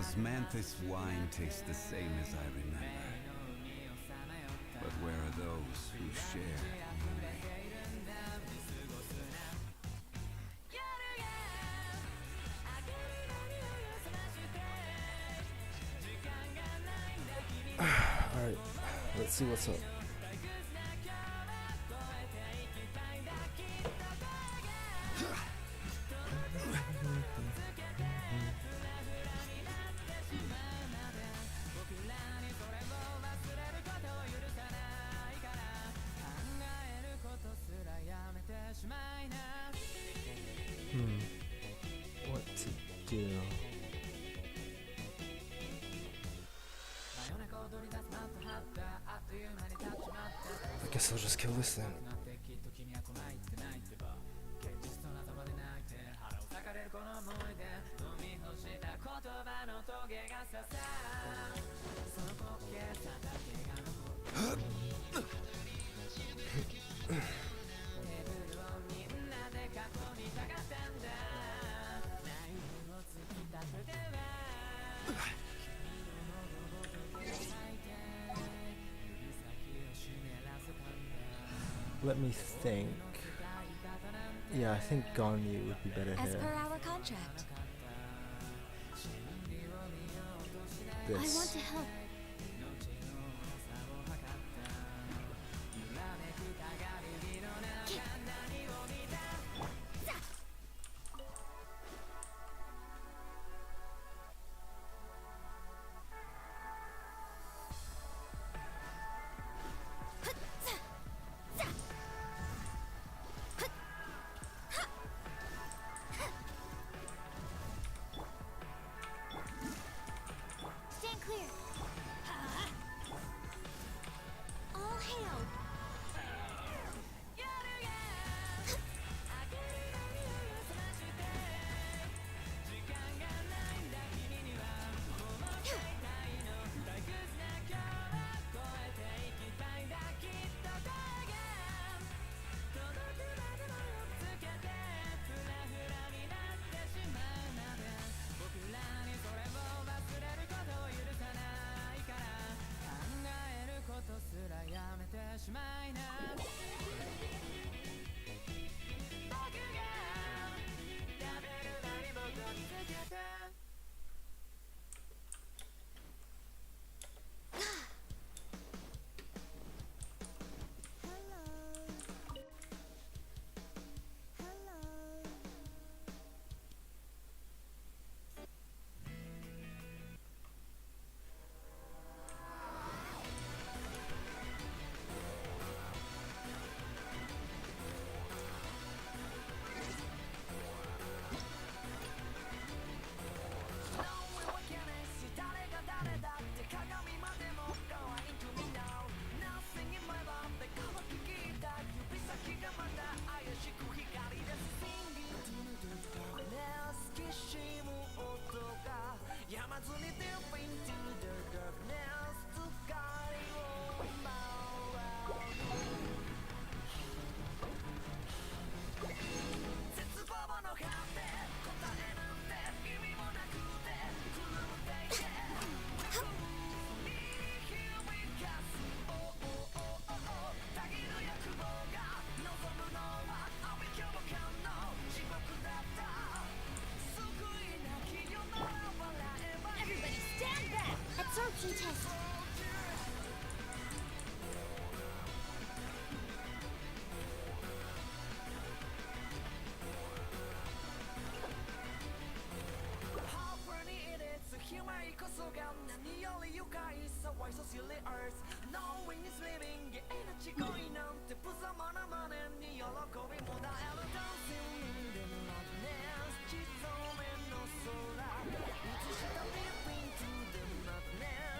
Osmanthus wine tastes the same as I remember. But where are those who share? Alright, let's see what's up. What to do? I guess I'll just kill this thing. Let me think. Yeah, I think Ganyu would be better As here. per our contract. This. I want to help. Stand clear. All hail. Everybody stand back. Absorption test.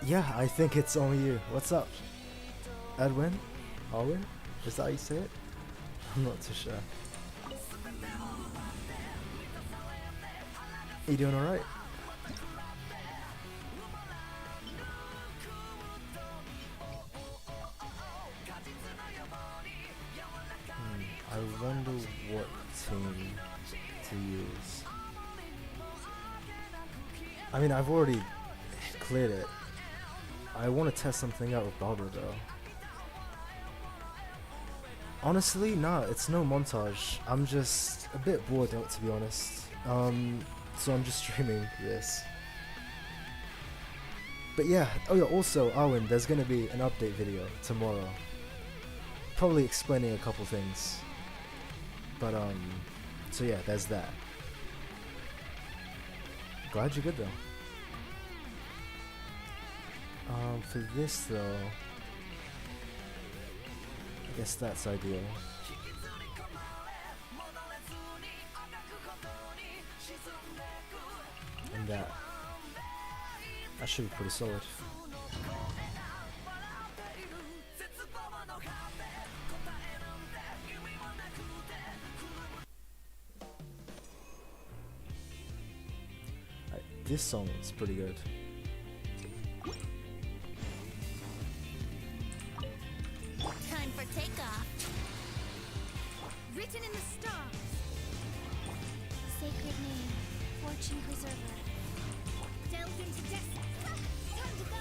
Yeah, I think it's only you. What's up? Edwin? Alwyn? Is that how you say it? I'm not too sure. You doing alright? I wonder what team to use. I mean, I've already cleared it. I want to test something out with Barbara though. Honestly, nah, it's no montage. I'm just a bit bored out, to be honest. So I'm just streaming this. But yeah, oh yeah, also, Arwen, there's gonna be an update video tomorrow. Probably explaining a couple things. But, so yeah, there's that. Glad you're good though. For this though, I guess that's ideal. And that should be pretty solid. This song is pretty good. Time for takeoff. Written in the stars. Sacred name, fortune preserver. Delve into destiny. Time to go.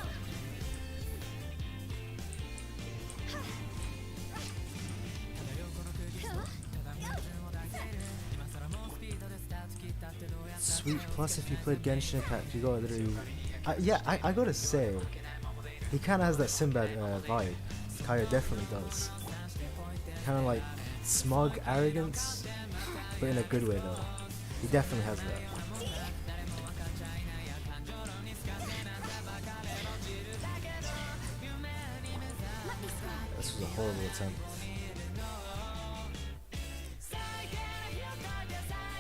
Sweet. Plus, if you played Genshin Impact, you got literally. I gotta say, he kind of has that Sinbad vibe. Kaya definitely does. Kind of like smug arrogance, but in a good way though. He definitely has that. This was a horrible attempt.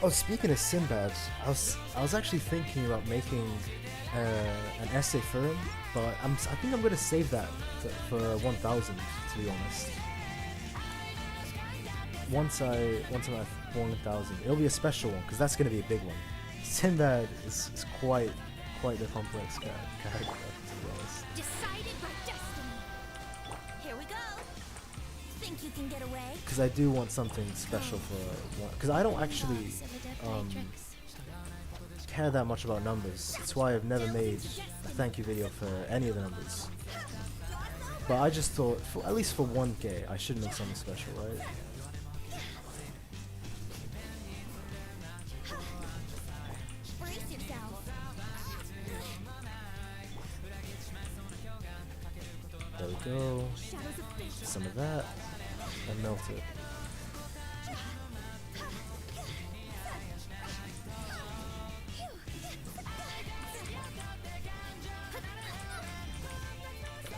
Oh, speaking of Sinbad, I was actually thinking about making an essay for him, but I think I'm gonna save that for 1,000, to be honest. Once I'm at 1,000, it'll be a special one because that's gonna be a big one. Sinbad is quite the complex character, to be honest. Decided by destiny. Here we go. Think you can get away? Because I do want something special for one. Because I don't actually care that much about numbers. That's why I've never made a thank you video for any of the numbers. But I just thought, at least for 1K, I should make something special, right? Brace yourself. There we go. Shadows of fate. Some of that. And melt it.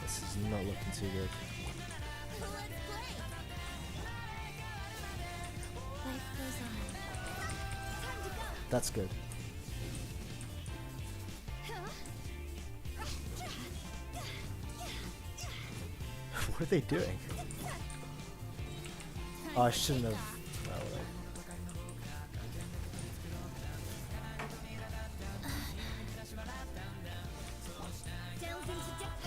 This is not looking too good. Life goes on. That's good. What are they doing? Oh, I shouldn't have. Oh, whatever. Delve into depth.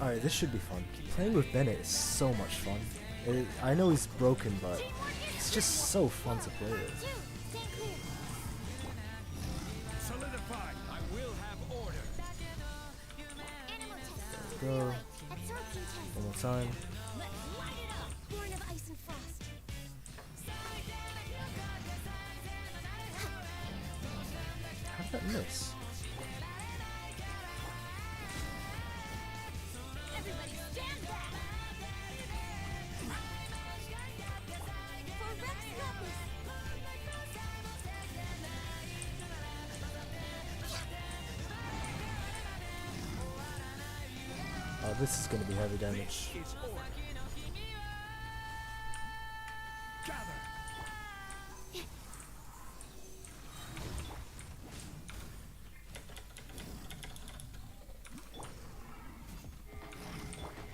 Alright, this should be fun. Playing with Bennett is so much fun. I know he's broken, but it's just so fun to play with. Stand clear. Solidified. I will have order. Animal test. Go. Absorption test. One more time. Let's light it up. Born of ice and frost. How did that miss? Everybody stand back. For Rex Lapis. Oh, this is gonna be heavy damage. Is order. Gather.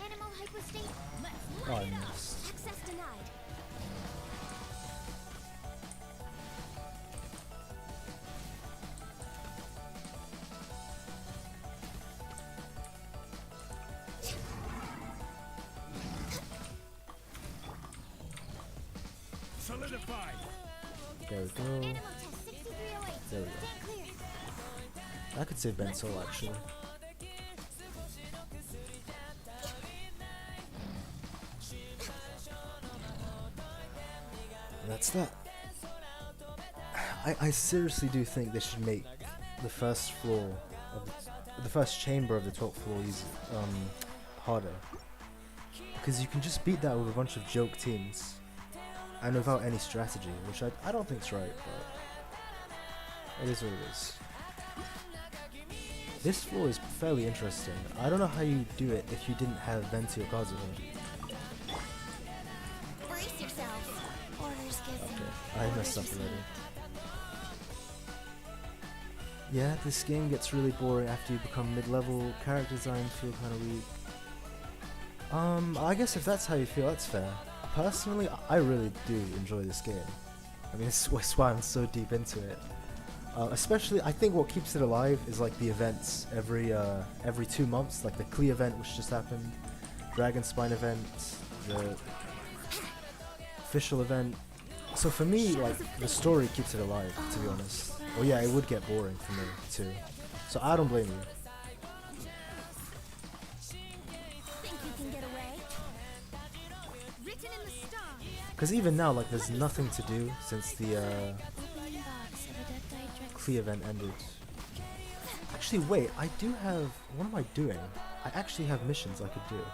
Animal hypostate. Let's Oh, light I it up. missed. Access denied. solidified. There we go. Animal test 6308. There we go. Stand clear. I could save Ben Soul actually. And that's that. I seriously do think they should make the first floor of the first chamber of the 12th floor harder, because you can just beat that with a bunch of joke teams and without any strategy, which I don't think's right, but it is what it is. This floor is fairly interesting. I don't know how you do it if you didn't have Venti or Kazuha. Brace yourselves. Orders given. Okay, I messed up already. Yeah, this game gets really boring after you become mid-level. Character design feel kind of weak. I guess if that's how you feel, that's fair. Personally, I really do enjoy this game. I mean, it's why I'm so deep into it. Especially, I think what keeps it alive is like the events every 2 months, like the Klee event which just happened, Dragon Spine event, the official event. So for me, like the story keeps it alive, to be honest. Oh yeah, it would get boring for me too. So I don't blame you. Think you can get away? Written in the stars. Because even now, like, there's nothing to do since the Opening box of a dead Direct. Klee event ended. Actually, wait, I do have. What am I doing? I actually have missions I could do.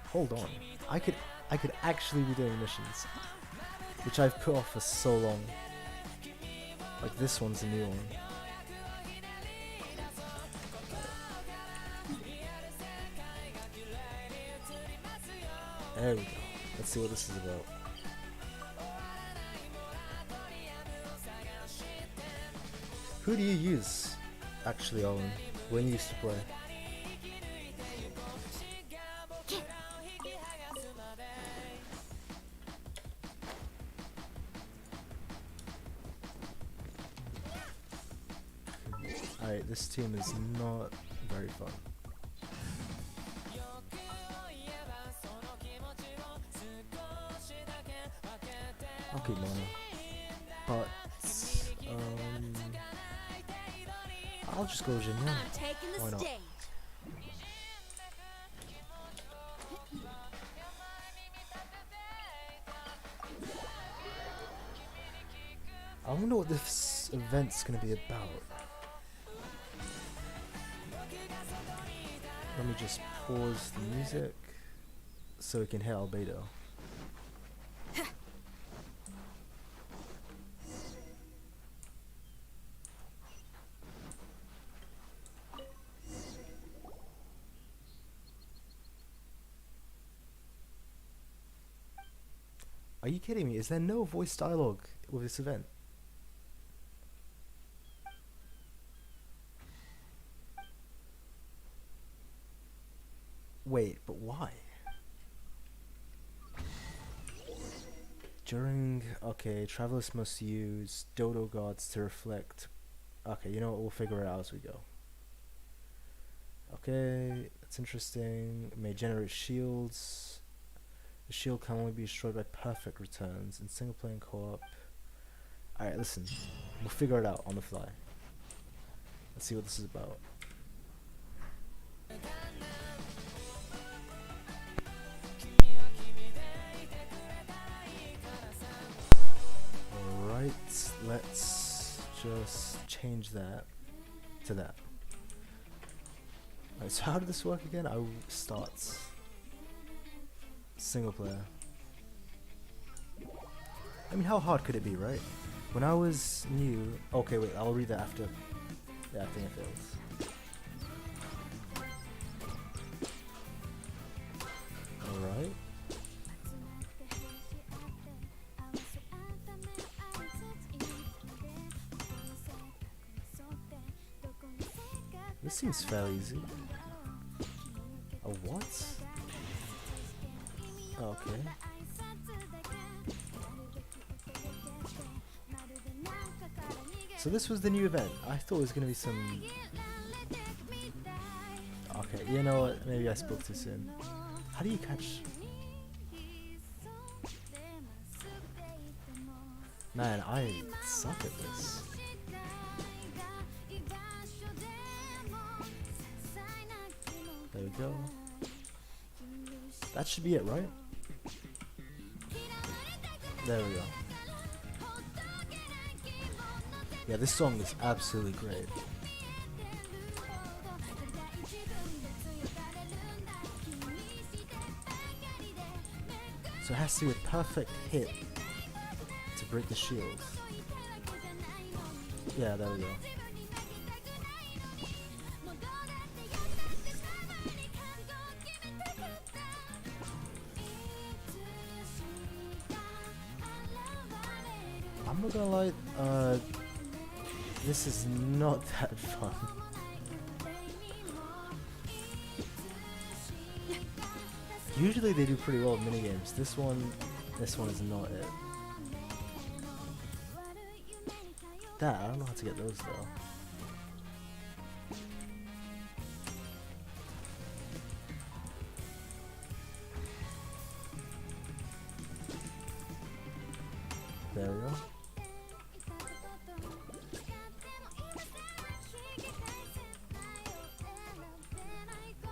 Hold on, I could actually be doing missions, which I've put off for so long. Like this one's a new one. There we go. Let's see what this is about. Who do you use, actually, Owen, when you used to play? Alright, this team is not very fun. I'll keep mana. But I'll just go Jin now. I'm taking the Why not? stage. I wonder what this event's gonna be about. Let me just pause the music so we can hear Albedo. Are you kidding me? Is there no voice dialogue with this event? Wait, but why? Okay, travelers must use dodo gods to reflect. Okay, you know what, we'll figure it out as we go. Okay, that's interesting. It may generate shields. The shield can only be destroyed by perfect returns in single player and co-op. Alright, listen. We'll figure it out on the fly. Let's see what this is about. Alright, let's just change that to that. Alright, so how did this work again? I will start single player. I mean, how hard could it be, right? When I was new... Okay, wait, I'll read that after. Yeah, I think it fails. Alright. This seems fairly easy. A what? Okay. So this was the new event. I thought it was gonna be some... Okay, you know what? Maybe I spoke too soon. How do you catch... Man, I suck at this. There we go. That should be it, right? There we go. Yeah, this song is absolutely great. So it has to be a perfect hit to break the shield. Yeah, there we go. I'm not gonna lie, this is not that fun. Usually they do pretty well with minigames. This one is not it. That, I don't know how to get those though. There we go.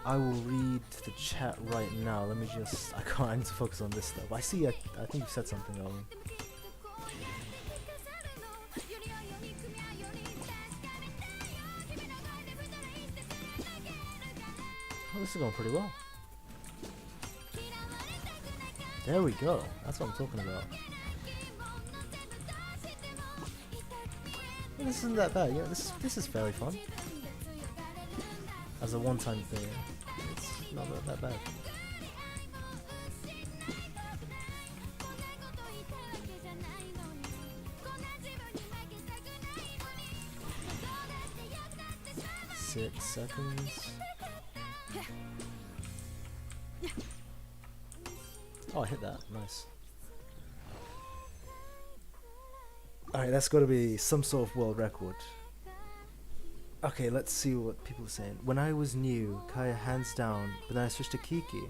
I will read the chat right now. Let me just... I need to focus on this stuff. I see, I think you said something, Owen. Oh, this is going pretty well. There we go. That's what I'm talking about. Well, this isn't that bad. Yeah, this is fairly fun. As a one-time thing, it's not that bad. Six seconds. Oh, I hit that. Nice. Alright, that's got to be some sort of world record. Okay, let's see what people are saying. When I was new, Kaya hands down, but then I switched to Kiki.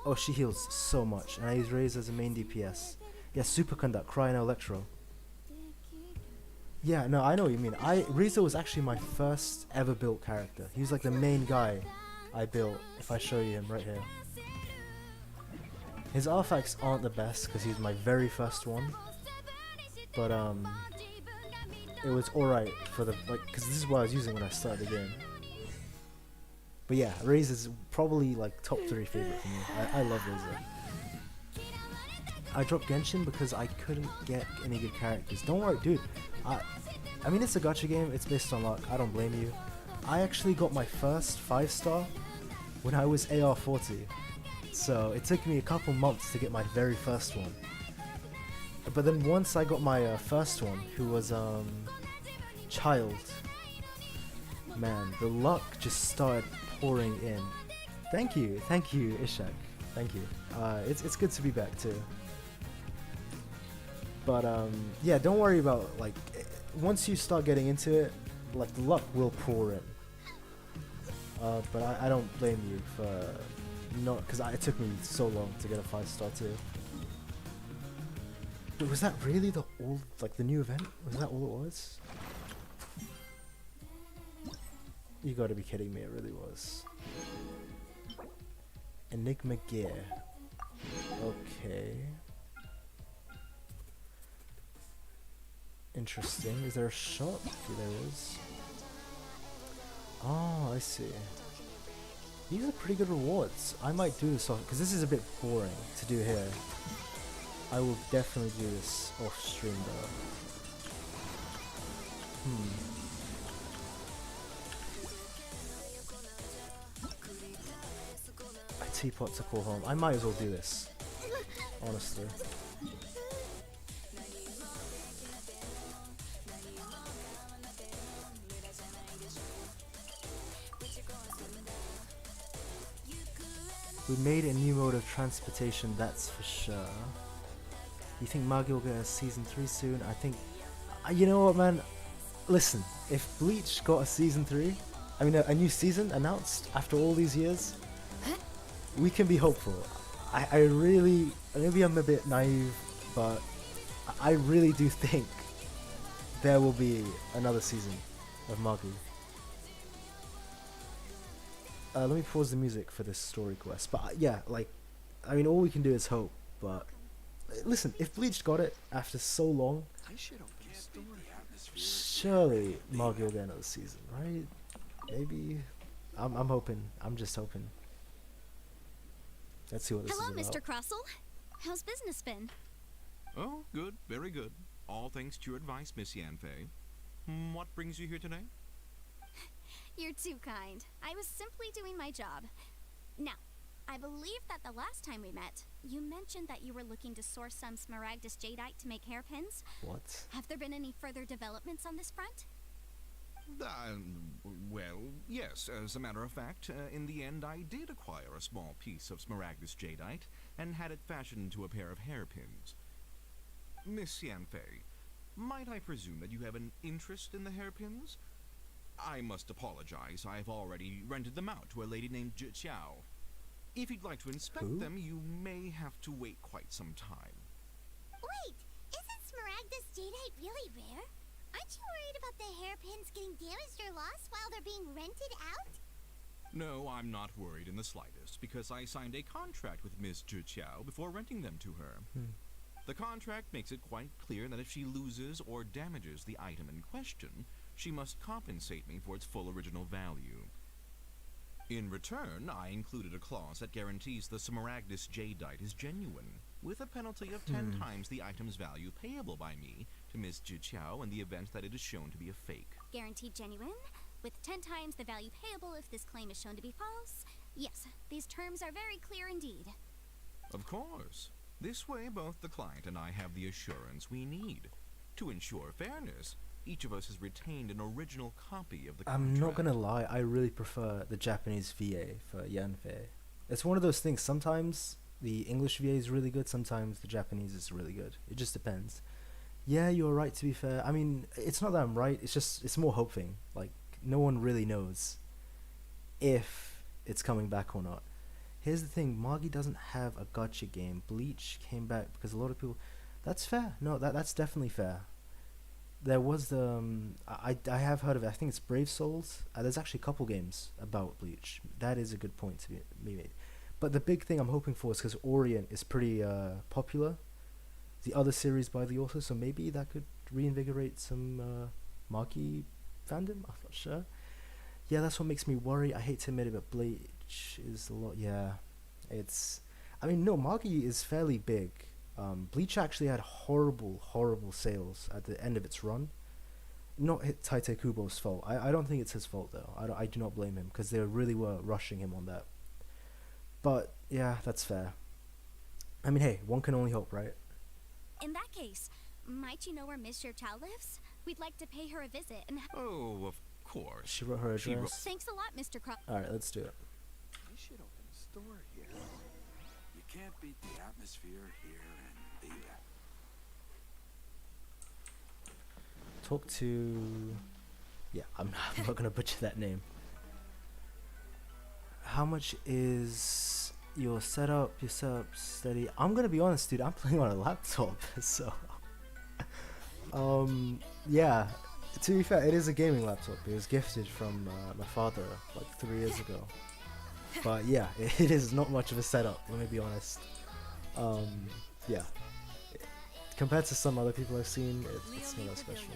Oh, she heals so much, and I use Raze as a main DPS. Yeah, Superconduct, Cry and Electro. Yeah, no, I know what you mean. Rizzo was actually my first ever built character. He was like the main guy I built, if I show you him right here. His artifacts aren't the best, because he's my very first one. But, it was alright for the, like, because this is what I was using when I started the game. But yeah, Raze is probably like top 3 favorite for me. I love Raze. I dropped Genshin because I couldn't get any good characters. Don't worry, dude. I mean, it's a gacha game, it's based on luck, I don't blame you. I actually got my first 5-star when I was AR40. So it took me a couple months to get my very first one. But then once I got my first one, who was Child, man, the luck just started pouring in. Thank you, Ishak. Thank you. It's good to be back too. But yeah, don't worry about, like, once you start getting into it, like, the luck will pour in. But I don't blame you for not, because it took me so long to get a 5-star too. Dude, was that really the new event? Was that all it was? You gotta be kidding me, it really was. Enigma Gear. Okay. Interesting. Is there a shop? Yeah, there is. Oh, I see. These are pretty good rewards. I might do this off, because this is a bit boring to do here. I will definitely do this off stream though. A teapot to call home. I might as well do this, honestly. We made a new mode of transportation, that's for sure. You think Magi will get a season 3 soon? I think... you know what, man? Listen, if Bleach got a season 3, I mean a new season announced after all these years, we can be hopeful. I really... Maybe I'm a bit naive, but I really do think there will be another season of Magi. Let me pause the music for this story quest. But yeah, like, I mean, all we can do is hope. But listen, if Bleach got it after so long, I should open a store. surely Magi will get another season, right? Maybe. I'm hoping. I'm just hoping. Let's see what this Hello, is about. Mr. Crossell. How's business been? Oh, good, very good. All thanks to your advice, Miss Yanfei. What brings you here today? You're too kind. I was simply doing my job. Now, I believe that the last time we met, you mentioned that you were looking to source some smaragdus jadeite to make hairpins. What? Have there been any further developments on this front? Well, yes. As a matter of fact, in the end, I did acquire a small piece of smaragdus jadeite and had it fashioned into a pair of hairpins. Miss Yanfei, might I presume that you have an interest in the hairpins? I must apologize. I've already rented them out to a lady named Chiao. If you'd like to inspect Who? them, you may have to wait quite some time. Wait, isn't smaragdus jadeite really rare? Aren't you worried about the hairpins getting damaged or lost while they're being rented out? No, I'm not worried in the slightest, because I signed a contract with Miss Chiao before renting them to her. The contract makes it quite clear that if she loses or damages the item in question, she must compensate me for its full original value. In return, I included a clause that guarantees the smaragdus jadeite is genuine, with a penalty of 10 times the item's value payable by me to Miss Chiao in the event that it is shown to be a fake. Guaranteed genuine, with 10 times the value payable if this claim is shown to be false. Yes, these terms are very clear indeed. Of course. This way, both the client and I have the assurance we need. To ensure fairness, each of us has retained an original copy of the contract. I'm not gonna lie, I really prefer the Japanese VA for Yanfei. It's one of those things, sometimes the English VA is really good, sometimes the Japanese is really good. It just depends. Yeah, you're right, to be fair. I mean, it's not that I'm right, it's more hoping. Like, no one really knows if it's coming back or not. Here's the thing, Magi doesn't have a gacha game. Bleach came back because a lot of people... That's fair. No, that's definitely fair. There was the... I have heard of it. I think it's Brave Souls. There's actually a couple games about Bleach. That is a good point to be made. But the big thing I'm hoping for is because Orient is pretty popular. The other series by the author, so maybe that could reinvigorate some Magi fandom. I'm not sure. Yeah, that's what makes me worry. I hate to admit it, but Bleach is a lot. Yeah, it's... I mean, no, Magi is fairly big. Bleach actually had horrible sales at the end of its run. Not Tite Kubo's fault. I don't think it's his fault, though. I do not blame him, because they really were rushing him on that. But, yeah, that's fair. I mean, hey, one can only hope, right? In that case, might you know where Miss Chow lives? We'd like to pay her a visit and... Oh, of course. She wrote her She address. Thanks a lot, Mr. Cross. Alright, let's do it. I should open a store here. You can't beat the atmosphere here and the... Talk to... Yeah, I'm not gonna butcher that name. How much is your setup steady? I'm gonna be honest, dude, I'm playing on a laptop, so... yeah, to be fair, it is a gaming laptop. It was gifted from my father like 3 years ago. But yeah, it is not much of a setup, let me be honest. Yeah. Compared to some other people I've seen, it's not that special.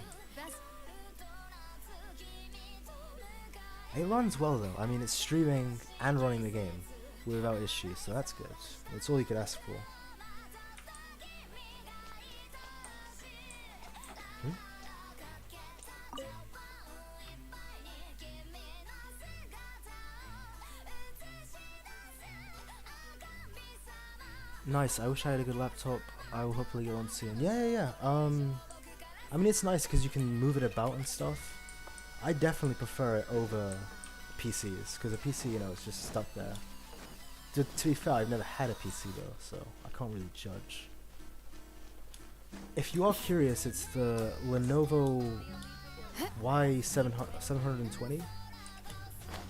It runs well though. I mean, it's streaming and running the game without issues, so that's good. It's all you could ask for. Nice. I wish I had a good laptop. I will hopefully get one soon. Yeah. I mean, it's nice because you can move it about and stuff. I definitely prefer it over PCs, because a PC, you know, is just stuck there. To be fair, I've never had a PC though, so I can't really judge. If you are curious, it's the Lenovo Y720.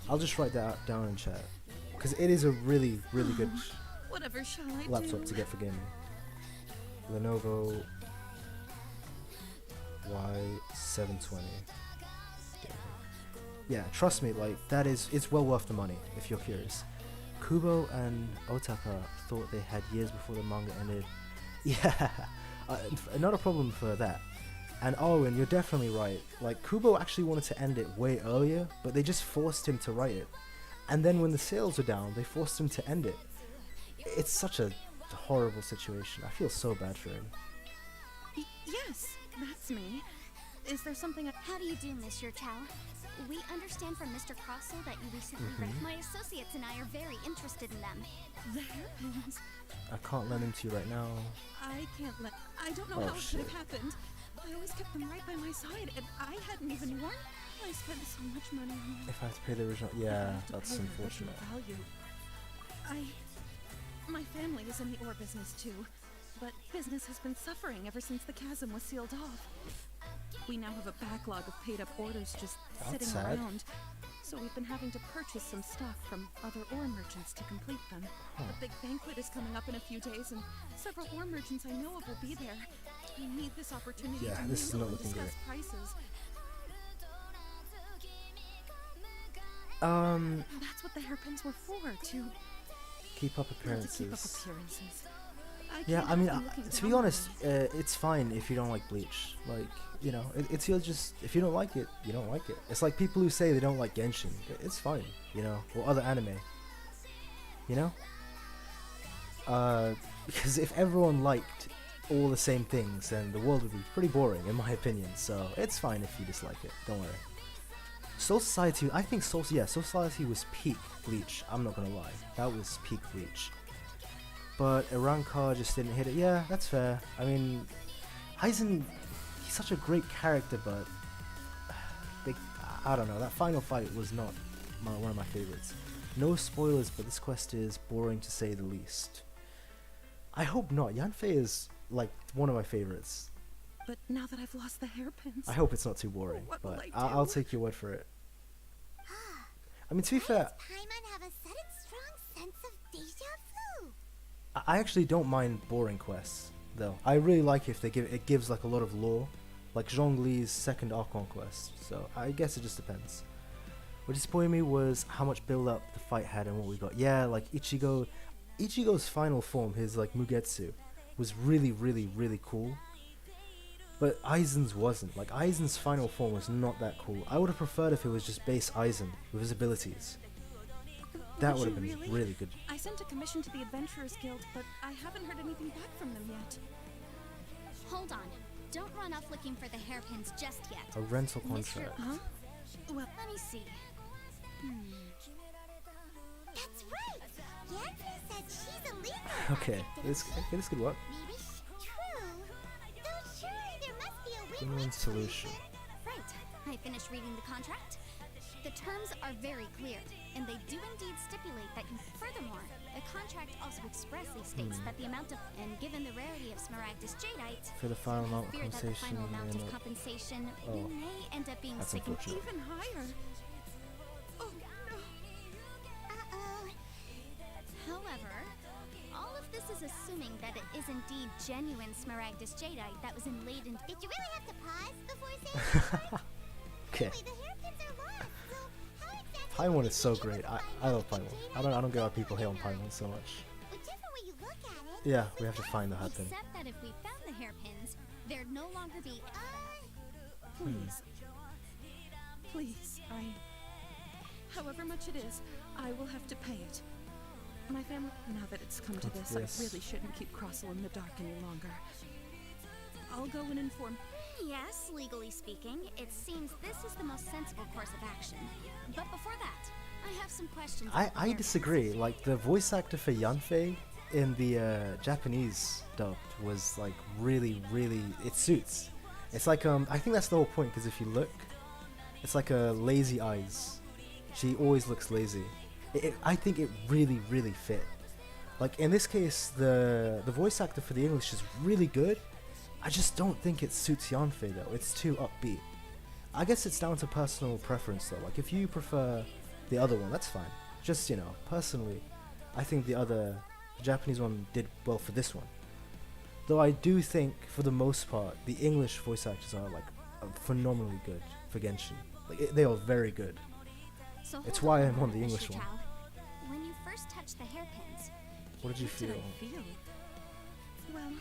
I'll just write that down in chat, because it is a really good Whatever shall I laptop do? to get for gaming. Lenovo Y720. Yeah, trust me, like it's well worth the money if you're curious. Kubo and Otaka thought they had years before the manga ended. Yeah, not a problem for that. And Owen, you're definitely right. Like, Kubo actually wanted to end it way earlier, but they just forced him to write it. And then when the sales were down, they forced him to end it. It's such a horrible situation. I feel so bad for him. Yes, that's me. Is there something How do you do, Mr. Chow? We understand from Mr. Crossell that you recently read. My associates and I are very interested in them. The hairpins. I can't lend them to you right now. I can't let. I don't know Oh, how it shit. could have happened. I always kept them right by my side, and I hadn't even worn. I spent so much money on them. If I have to pay the original, If I yeah, have to that's pay the unfortunate. original value. My family is in the ore business too, but business has been suffering ever since the chasm was sealed off. We now have a backlog of paid-up orders just That's sitting sad. around, so we've been having to purchase some stock from other ore merchants to complete them. Huh. A big banquet is coming up in a few days, and several ore merchants I know of will be there. We need this opportunity Yeah, to this is mingle not and looking discuss prices. That's what the hairpins were for, to Keep up keep up appearances. appearances. Yeah, can't I mean, have them looking to be down on honest, me. it's fine if you don't like Bleach. Like, you know, it's your just, if you don't like it, you don't like it. It's like people who say they don't like Genshin. It's fine, you know, or other anime. You know? Because if everyone liked all the same things, then the world would be pretty boring, in my opinion. So it's fine if you dislike it. Don't worry. Soul Society, I think Soul Society was peak Bleach. I'm not gonna lie, that was peak Bleach. But Arankar just didn't hit it. Yeah, that's fair. I mean, Aizen, he's such a great character, but I don't know. That final fight was not one of my favorites. No spoilers, but this quest is boring to say the least. I hope not. Yanfei is like one of my favorites. But now that I've lost the hairpins, I hope it's not too boring, What will but I I'll do? take your word for it. I mean, to be fair, Paimon have a sudden strong sense of deja vu. I actually don't mind boring quests, though. I really like if it gives like a lot of lore, like Zhongli's second Archon quest. So I guess it just depends. What disappointed me was how much build up the fight had and what we got. Yeah, like Ichigo's final form, his like Mugetsu, was really, really, really cool. But Aizen's wasn't. Like Aizen's final form was not that cool. I would have preferred if it was just base Aizen with his abilities. That would have been Really? really good. I sent a commission to the Adventurers Guild, but I haven't heard anything back from them yet. Hold on. Don't run off looking for the hairpins just yet. A rental Mr. contract. Huh? Well, Let me see. That's right. Yanfei said she's a leader. Okay, this could work. Maybe true. Though surely there must be a Win-win win-win solution. Right. I finished reading the contract. The terms are very clear, and they do indeed stipulate that. Furthermore, the contract also expressly states that the amount of, and given the rarity of Smaragdus Jadeite, For the final I amount of fear that the compensation, final amount and of compensation Oh. may end up being That's significant. unfortunate. even higher. Oh no. Uh-oh. However, all of this is assuming that it is indeed genuine Smaragdus Jadeite that was inlaid in. Did you really have to pause before saying Okay. the hairpins are lost, so how exactly Paimon is so great. I love Paimon. I don't get why people hate on Paimon so much. Whichever way you look at it. Yeah, we have to find the hairpin. Except that if we found the hairpins, there'd no longer be. Please. Please, however much it is, I will have to pay it. My family, now that it's come to this, Yes. I really shouldn't keep Crossell in the dark any longer. I'll go and inform. Yes, legally speaking, it seems this is the most sensible course of action. But before that, I have some questions. about the I hairpins. disagree. Like the voice actor for Yanfei in the Japanese dubbed was like really, it suits. It's like I think that's the whole point, because if you look, it's like a lazy eyes. She always looks lazy. I think it really fit. Like in this case, the voice actor for the English is really good. I just don't think it suits Yanfei though. It's too upbeat. I guess it's down to personal preference though. Like if you prefer the other one, that's fine. Just, you know, personally, I think the Japanese one did well for this one. Though I do think, for the most part, the English voice actors are like phenomenally good for Genshin. Like they are very good. So It's hold why on a I'm on the moment, English Mr. one. Chow. When you first touched the hairpins, What did you What did feel? I feel? Well,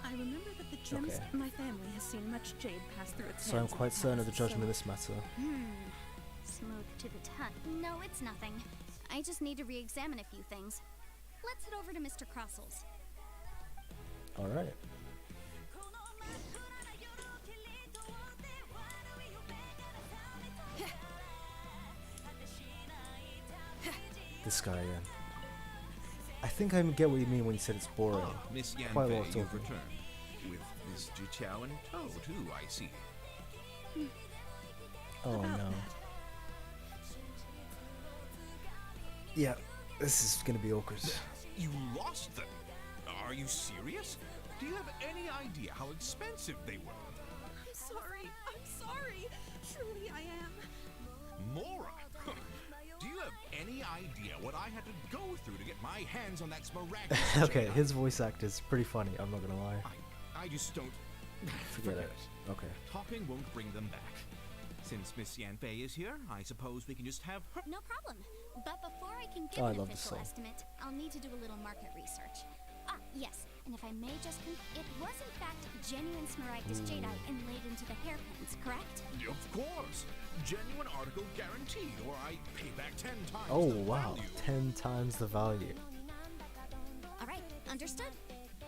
I remember that the gems Okay. my family has seen much jade pass through its So I'm hands in quite the certain of the past, judgment so in this matter. smooth to the tongue. No, it's nothing. I just need to re-examine a few things. Let's head over to Mr. Crossel's. Alright. This guy again. I think I get what you mean when you said it's boring. Ah, Miss Yan Quite a Fei, lot of you've talking. returned. With Miss Jiqiao in tow, too, I see. Oh About no. that. Yeah, this is gonna be awkward. You lost them? Are you serious? Do you have any idea how expensive they were? I'm sorry. I'm sorry. Truly, I am. Mora! Do you have any idea what I had to go through to get my hands on that Smaragdus Okay, jade? his voice act is pretty funny, I'm not gonna lie. I just don't... Forget it. Okay. Talking won't bring them back. Since Miss Yan Fei is here, I suppose we can just have her... No problem. But before I can give Oh, I an love this official song. estimate, I'll need to do a little market research. Ah, yes, and if I may just it was in fact genuine Smaragdus jadeite inlaid into the hairpins, correct? Of course! Genuine article guaranteed, or I pay back 10 times Oh the wow, value. 10 times the value. Alright, understood.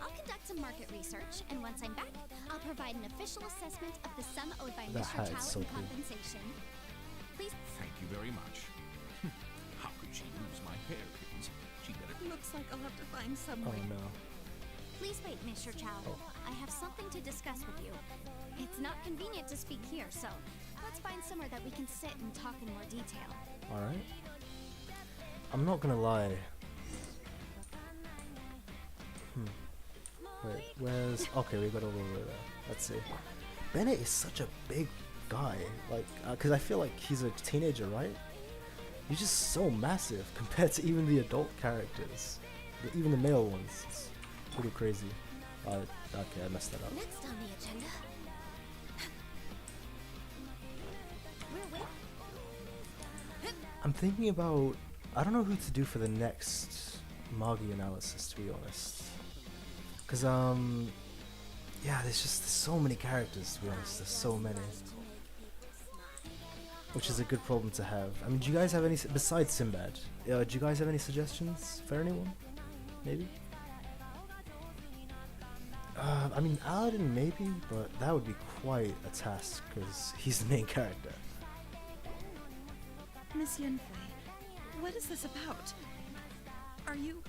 I'll conduct some market research, and once I'm back, I'll provide an official assessment of the sum owed by That Mr. hat Chow is so in cool. compensation. Please. Thank you very much. How could she lose my hairpins? She better... Looks like I'll have to find some Oh way. no. Please wait, Mr. Chow. I have something to discuss with you. It's not convenient to speak here, so let's find somewhere that we can sit and talk in more detail. Alright. I'm not gonna lie. Wait, where's... Okay, we got all over there. Let's see. Bennett is such a big guy. Like, because I feel like he's a teenager, right? He's just so massive compared to even the adult characters. Even the male ones. It's pretty crazy. Okay, I messed that up. Next on the agenda. We're waiting. I'm thinking about... I don't know who to do for the next Magi analysis, to be honest. Because, yeah, there's so many characters, to be honest. There's so many. Which is a good problem to have. I mean, do you guys have any... Besides Sinbad, do you guys have any suggestions for anyone? Maybe? I mean, Aladdin maybe, but that would be quite a task, because he's the main character. Miss Yanfei, what is this about? Are you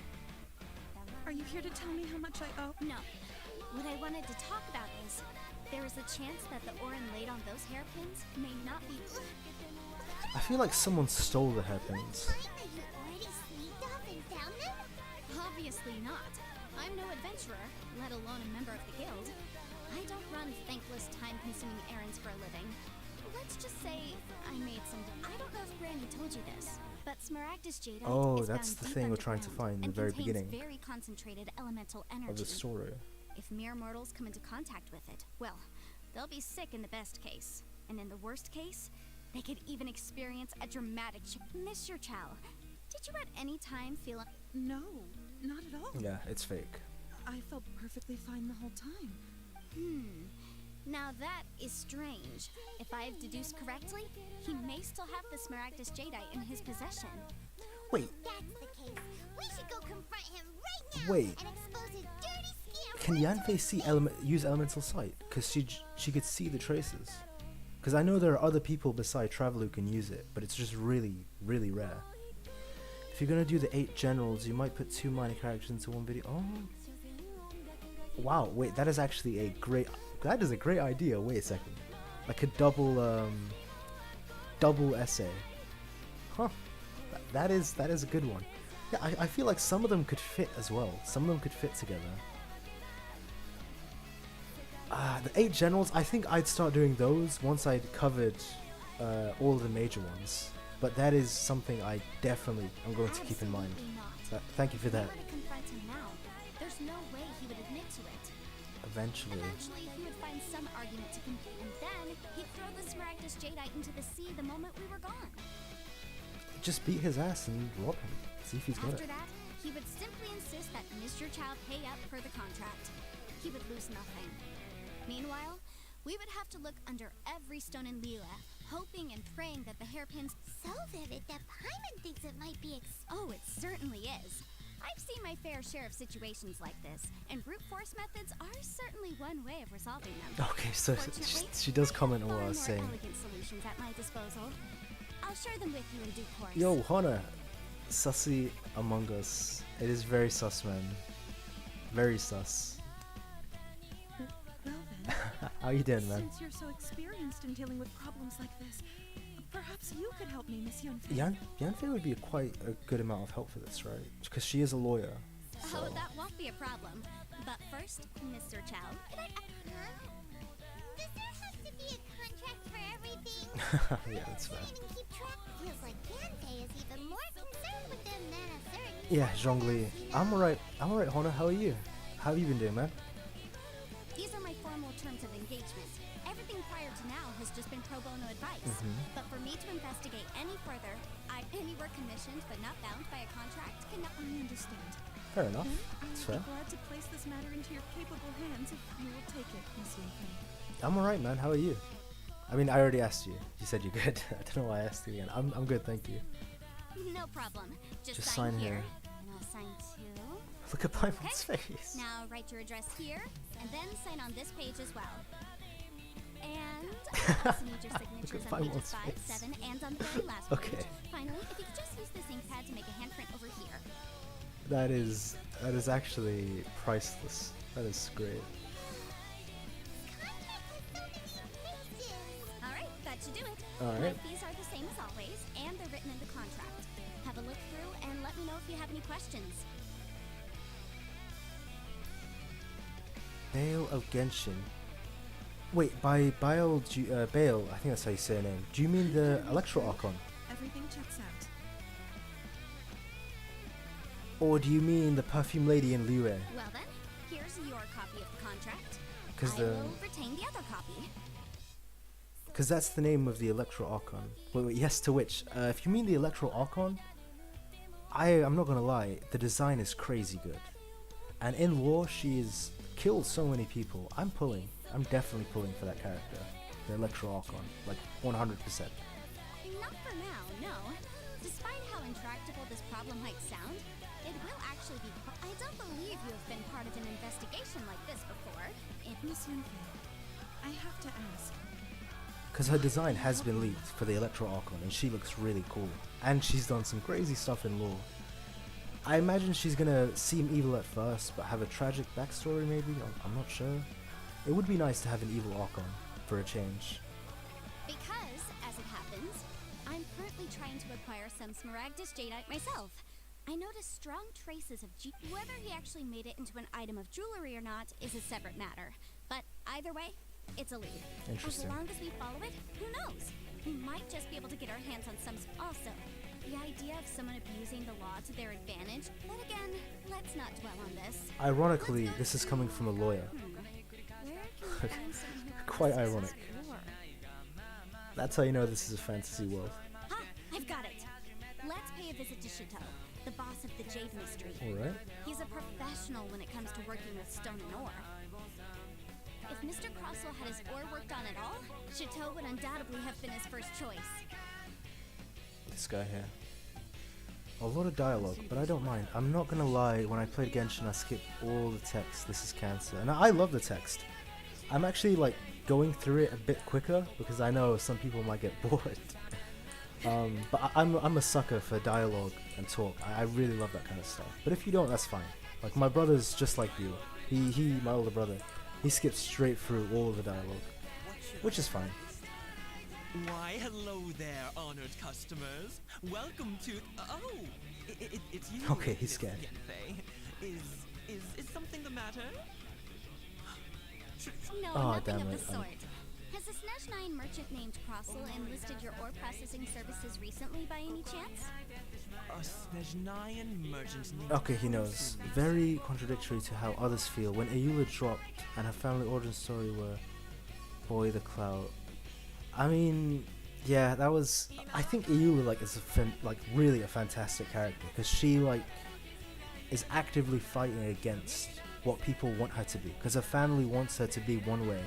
here to tell me how much I owe? No. What I wanted to talk about is there is a chance that the ore laid on those hairpins may not be. I feel like someone stole the hairpins. Obviously not. I'm no adventurer, let alone a member of the guild. I don't run thankless, time-consuming errands for a living. Let's just say I made some. I don't know if Granny told you this, but Smaragdus jadeite Oh, is that's found the deep thing we're trying to underground find in the and very contains beginning very concentrated elemental energy. of the story. If mere mortals come into contact with it, well, they'll be sick in the best case, and in the worst case, they could even experience a dramatic. Mr. Chow, did you at any time feel? No, not at all. Yeah, it's fake. I felt perfectly fine the whole time. Now that is strange. If I have deduced correctly, he may still have the Smaragdus jadeite in his possession. Wait, That's the case. We should go confront him right now Wait. and expose his dirty scam. can Yanfei see use elemental sight? Because she could see the traces. Because I know there are other people beside Traveler who can use it, but it's just really, really rare. If you're gonna do the 8 generals, you might put 2 minor characters into one video. Oh, wow! Wait, that is actually a great. That is a great idea. Wait a second, like a double essay. Huh? That is a good one. Yeah, I feel like some of them could fit as well. Some of them could fit together. The 8 generals, I think I'd start doing those once I'd covered all of the major ones. But that is something I definitely am going to keep in mind. Absolutely not. Thank you for If we that. were to confront him now, there's no way he would admit to it. Eventually. Eventually, he would find some argument to compete, and then he'd throw the Smaragdus Jadeite into the sea the moment we were gone. Just beat his ass and rob him. See if he's got After it. that, he would simply insist that Mr. Chow pay up per the contract. He would lose nothing. Meanwhile, we would have to look under every stone in Liyue, hoping and praying that the hairpins... So vivid that Paimon thinks it might be Oh, it certainly is. I've seen my fair share of situations like this, and brute force methods are certainly one way of resolving them. Okay, so Fortunately, she does comment on far what I more was saying. elegant solutions at my disposal. I'll share them with you in due course. Yo, Hana, sussy Among Us. It is very sus, man. Very sus. Well then, How you doing, man? since you're so experienced in dealing with problems like this, perhaps you could help me, Miss Yunfei. Yanfei would be quite a good amount of help for this, right? Because she is a lawyer. Oh, So. that won't be a problem. But first, Mr. Chow, Does there have to be a contract for everything? Yeah, that's fair. Can't even keep track. Feels like Yantei is even more concerned with them than a certain... Yeah, Zhongli. I'm alright, Hana. How are you? How have you been doing, man? these are my formal terms of engagement. Everything prior to now has just been pro bono advice. But for me to investigate any further, any work commissioned but not bound by a contract cannot... I understand. Fair enough. Then That's I'll fair. be glad to place this matter into your capable hands if you will take it, Miss Yunfei. I'm alright, man. How are you? I mean, I already asked you. You said you're good. I don't know why I asked you again. I'm good, thank you. No problem. Just sign sign here. here. And I'll sign too. Look at Paimon's face. Now write your address here, and then sign on this page as well. And I also need your signatures at on pages Paimon's 5, face. 7, and on the very last Okay. page. Finally, if you could just use this ink pad to make a handprint over here. That is actually priceless. That is great. Alright, that should do it. Alright. My fees are the same as always, and they're written in the contract. Have a look through and let me know if you have any questions. Bale of Genshin. Wait, by Bale, Bale, I think that's how you say her name. Do you mean the Electro Archon? Everything checks out. Or do you mean the perfume lady in Liyue? Well then, here's your copy of the contract. 'Cause I the- will retain the other copy. Because that's the name of the Electro Archon. Wait, yes, to which? If you mean the Electro Archon, I'm not gonna lie, the design is crazy good. And in lore, she has killed so many people. I'm definitely pulling for that character. The Electro Archon, like 100%. Not for now, no. Despite how intractable this problem might sound, it will actually be... I don't believe you have been part of an investigation like this before. Miss Yunfei, I have to ask. Because her design has been leaked for the Electro Archon, and she looks really cool. And she's done some crazy stuff in lore. I imagine she's gonna seem evil at first, but have a tragic backstory maybe? I'm not sure. It would be nice to have an evil Archon, for a change. Because, as it happens, I'm currently trying to acquire some Smaragdus Jadeite myself. I noticed strong traces of whether he actually made it into an item of jewelry or not is a separate matter. But either way, it's a lead. Interesting. As long as we follow it, who knows? We might just be able to get our hands on some... Also, the idea of someone abusing the law to their advantage, but again, let's not dwell on this. Ironically, this is coming from a lawyer. Where can we find someone who Quite practices ironic. war? That's how you know this is a fantasy world. Ha! I've got it! Let's pay a visit to Chateau, the boss of the Jade Mystery. Alright. He's a professional when it comes to working with stone and ore. If Mr. Crosswell had his ore worked on at all, Chateau would undoubtedly have been his first choice. This guy here. A lot of dialogue, but I don't mind. I'm not gonna lie, when I played Genshin I skipped all the text. This is cancer. And I love the text. I'm actually like going through it a bit quicker because I know some people might get bored. But I'm a sucker for dialogue and talk. I really love that kind of stuff. But if you don't, that's fine. Like my brother's just like you. He my older brother, he skips straight through all of the dialogue, which is fine. Why, hello there, honored customers. Welcome to... Oh, it's you. Okay, he's Miss scared. Yunfei. Is something the matter? No, Oh, nothing damn of it. the sort. Has a Snezhnine merchant named Crossel enlisted your ore processing services recently by any chance? A Snezhnayan merchant named Okay, he knows. Very contradictory to how others feel. When Ayula dropped and her family origin story were Boy the Cloud. I mean, yeah, that was. I think Ayula like is really a fantastic character because she like is actively fighting against what people want her to be. Because her family wants her to be one way,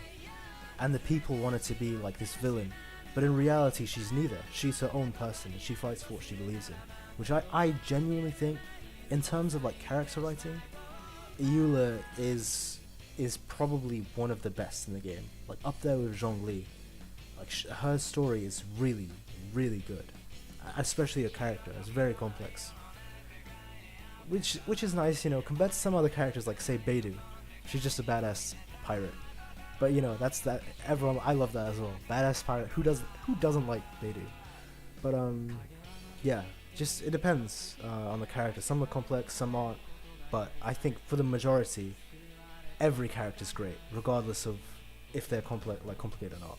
and the people want her to be like this villain. But in reality, she's neither. She's her own person, and she fights for what she believes in. Which I genuinely think, in terms of like character writing, Ayula is probably one of the best in the game. Like up there with Zhongli. Like her story is really, really good. Especially her character, it's very complex. Which is nice, you know, compared to some other characters like say Beidou. She's just a badass pirate. But you know, that's that. Everyone, I love that as well. Badass pirate. Who doesn't like Beidou? But yeah. Just it depends on the character. Some are complex, some aren't. But I think for the majority, every character is great, regardless of if they're complicated or not.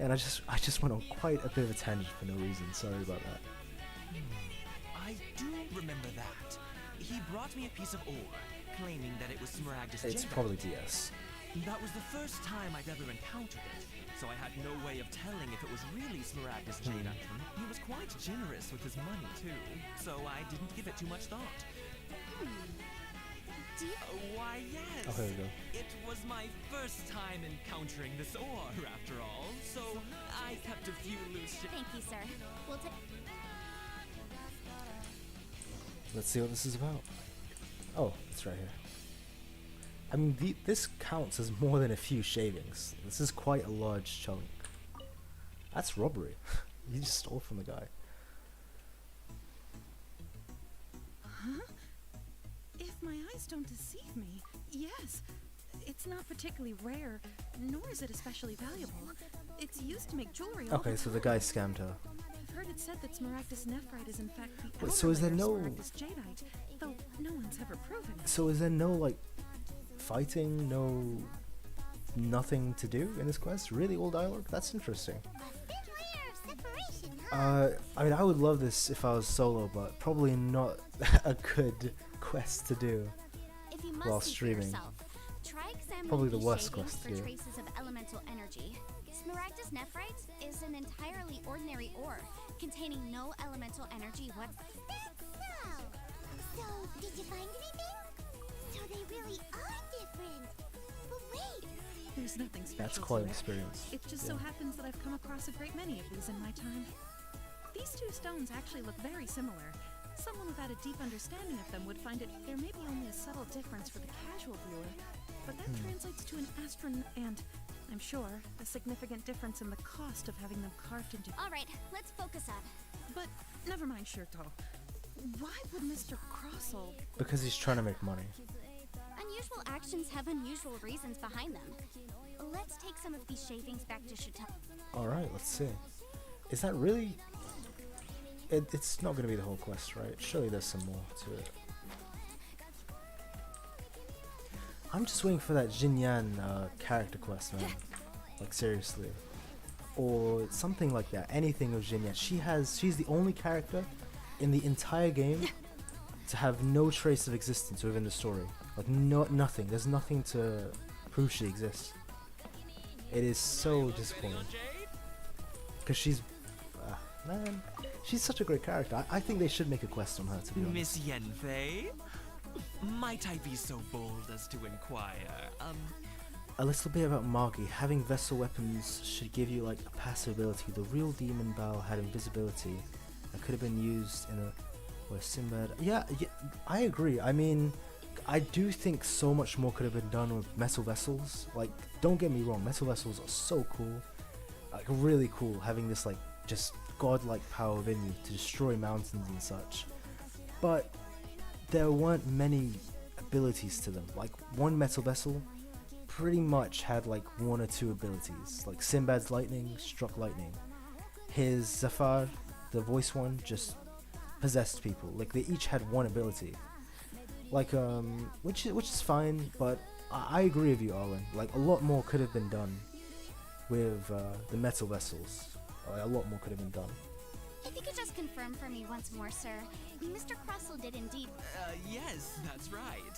And I just went on quite a bit of a tangent for no reason. Sorry about that. I do remember that. He brought me a piece of ore, claiming that it was Smaragdus It's Jadeite. probably DS. That was the first time I'd ever encountered it, so I had no way of telling if it was really Smaragdus Jadeite. He was quite generous with his money, too, so I didn't give it too much thought. Why, yes. Oh, here we go. It was my first time encountering this ore, after all, so I kept a few loose Thank you, sir. We'll take. Let's see what this is about. Oh, it's right here. I mean, this counts as more than a few shavings. This is quite a large chunk. That's robbery. You just stole from the guy. Huh? If my eyes don't deceive me, yes. It's not particularly rare, nor is it especially valuable. It's used to make jewelry. Okay, so the guy scammed her. I've heard it said that Smaragdus Nephrite is in fact the Wait, so is there elder no- layer of Smaragdus Jadeite, though no one's ever proven it. So is there no, like, fighting, nothing to do in this quest? Really, all dialogue? That's interesting. A thin layer of separation, huh? I mean, I would love this if I was solo, but probably not a good quest to do. If you must While see for streaming. yourself, try examining Probably the these worst shavings quest to for do. traces of elemental energy. Smaragdus Nephrite is an entirely ordinary ore, containing no elemental energy what. So, did you find anything? So they really are different. But wait, There's nothing special. That's quite to an it. experience. It just so happens that I've come across a great many of these in my time. These two stones actually look very similar. Someone without a deep understanding of them would find there may be only a subtle difference for the casual viewer, but that translates to an and, I'm sure, a significant difference in the cost of having them carved into. All right, let's focus up. But never mind, Shirto. Why would Mr. Crossel? Because he's trying to make money. Unusual actions have unusual reasons behind them. Let's take some of these shavings back to Chateau. Alright, let's see. Is that really... It's not going to be the whole quest, right? Surely there's some more to it. I'm just waiting for that Jinyan character quest, man. Like, seriously. Or something like that. Anything of Jinyan. She's the only character in the entire game to have no trace of existence within the story. Like, nothing. There's nothing to prove she exists. It is so disappointing. Because she's... man, she's such a great character. I think they should make a quest on her, to be honest. Miss Yenfei? Might I be so bold as to inquire? A little bit about Magi. Having vessel weapons should give you like a passive ability. The real demon bow had invisibility that could have been used in a where Sinbad. Yeah, I agree. I mean, I do think so much more could have been done with metal vessels. Like, don't get me wrong, metal vessels are so cool. Like, really cool having this like just godlike power within you to destroy mountains and such. But there weren't many abilities to them. Like, one metal vessel pretty much had like one or two abilities. Like Sinbad's lightning struck lightning. His Zafar, the voice one, just possessed people. Like, they each had one ability. Like, which is fine, but I agree with you, Arwen. Like, a lot more could have been done with the metal vessels. A lot more could have been done. If you could just confirm for me once more, sir. Mr. Crossell did indeed. Yes, that's right.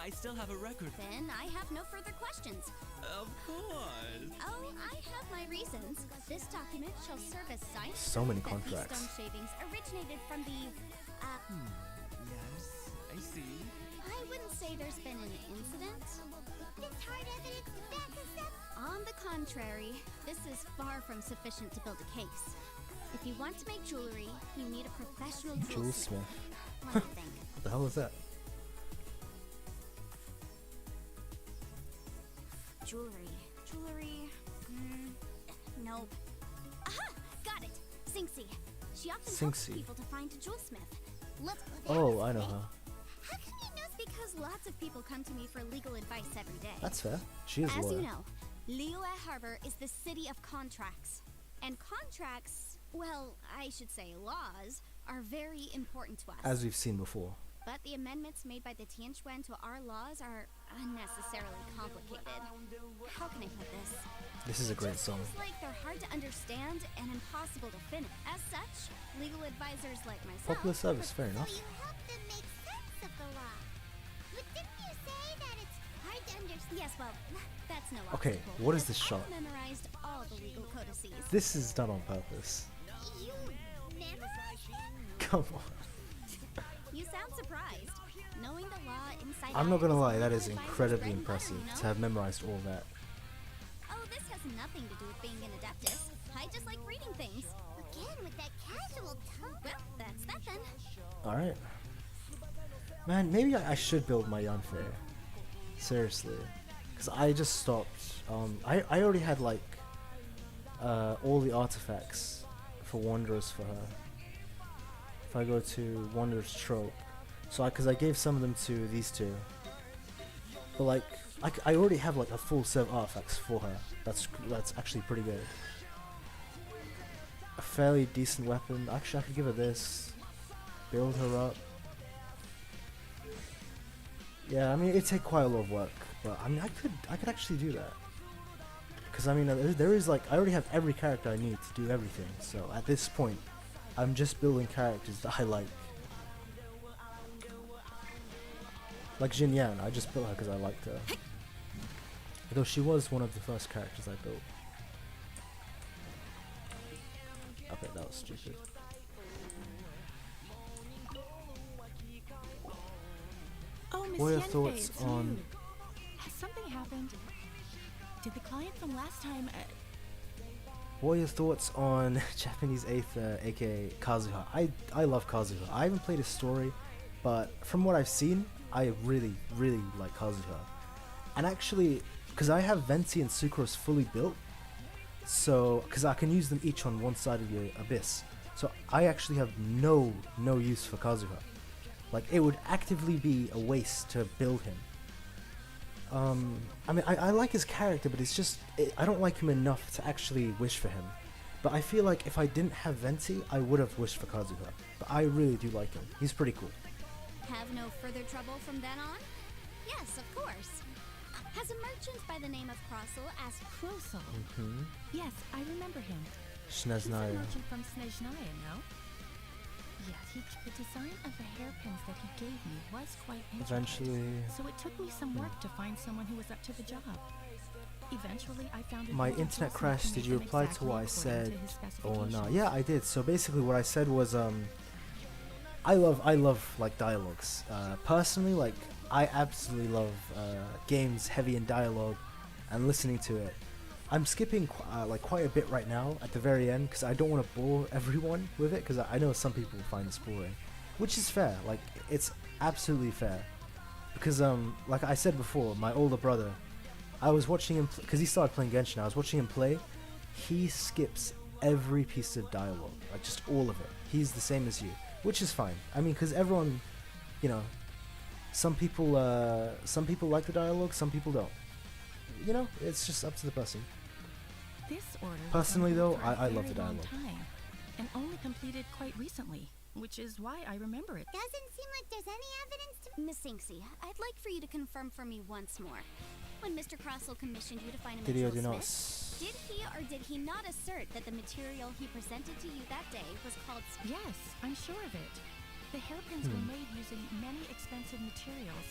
I still have a record. Then I have no further questions. Of course. Oh, I have my reasons. This document shall serve as sign So many that contracts. these stone shavings originated from the, Yes, I see. I wouldn't say there's been an incident. This hard evidence to back us up. On the contrary, this is far from sufficient to build a case. If you want to make jewelry, you need a professional Jewelsmith. What do you think? What the hell is that? Jewelry. Nope. Aha! Got it. Sinxie. She often helps Sinxie. people to find a jewelsmith. Look. Oh, I know her. How can you know? Because lots of people come to me for legal advice every day. That's fair. She is a As lawyer. you know, Liyue Harbor is the city of contracts. And contracts, well, I should say laws, are very important to us. As we've seen before. But the amendments made by the Tianquan to our laws are unnecessarily complicated. How can I put this? This is a great Just song. seems like they're hard to understand and impossible to finish. As such, legal advisors like myself... Popular service, fair So enough. you help them make sense of the law. But didn't you say that it's hard to understand? Yes, well, that's no Okay, obstacle, what is because this shot? I've memorized all the legal codices. This is done on purpose. You memorized them? Come on. You sound surprised. Knowing the law inside I'm out not gonna is lie, that legal is advisor's incredibly bread and butter, impressive you know? to have memorized all that. Oh, this has nothing to do with being an adeptus. I just like reading things. Again with that casual tone. Well, that's that then. Alright. Man, maybe I should build my Yanfei. Seriously. Because I just stopped. I already had like all the artifacts for Wanderers for her. If I go to Wanderer's Trope. So because I gave some of them to these two. But like, I already have like a full set of artifacts for her. That's actually pretty good. A fairly decent weapon. Actually, I could give her this. Build her up. Yeah, I mean it'd take quite a lot of work, but I mean I could actually do that. Because I mean there is like I already have every character I need to do everything. So at this point, I'm just building characters that I like. Like Jin Yan, I just built her because I liked her. Although she was one of the first characters I built. Okay, that was stupid. Oh, Miss What are your Yanfei, thoughts it's on- you. Has something happened? Did the client from last time... What are your thoughts on Japanese Aether, aka Kazuha? I love Kazuha. I haven't played his story, but from what I've seen, I really like Kazuha. And actually, because I have Venti and Sucrose fully built, so because I can use them each on one side of the abyss, so I actually have no use for Kazuha. Like it would actively be a waste to build him. I mean, I like his character, but it's just I don't like him enough to actually wish for him. But I feel like if I didn't have Venti, I would have wished for Kazuha. But I really do like him. He's pretty cool. Have no further trouble from then on? Yes, of course. Has a merchant by the name of Crossell asked... Crossell? Hmm. Yes, I remember him. He's a Schneznaya. merchant from Snezhnaya, no? Yes, the design of the hairpins that he gave me was quite intricate. Eventually, So it took me some work to find someone who was up to the job. Eventually, I found a my good internet jewelsmith crashed. to Did make you them reply to exactly what I according said? to his Oh no, specifications. yeah, I did. So basically, what I said was I love like dialogues. Personally, like I absolutely love games heavy in dialogue and listening to it. I'm skipping like quite a bit right now at the very end because I don't want to bore everyone with it because I know some people will find this boring, which is fair. Like it's absolutely fair because like I said before, my older brother, I was watching him because he started playing Genshin. I was watching him play. He skips every piece of dialogue, like just all of it. He's the same as you, which is fine. I mean, because everyone, you know, some people like the dialogue, some people don't. You know, it's just up to the person. This order was Personally, on though, hold for a I love very the long dialogue. time, and only completed quite recently, which is why I remember it. Doesn't seem like there's any evidence to... Miss Inksy, I'd like for you to confirm for me once more. When Mr. Crossell commissioned you to find him a Didio do jewelsmith, not Did he or did he not assert that the material he presented to you that day was called Yes, I'm sure of it. The hairpins were made using many expensive materials,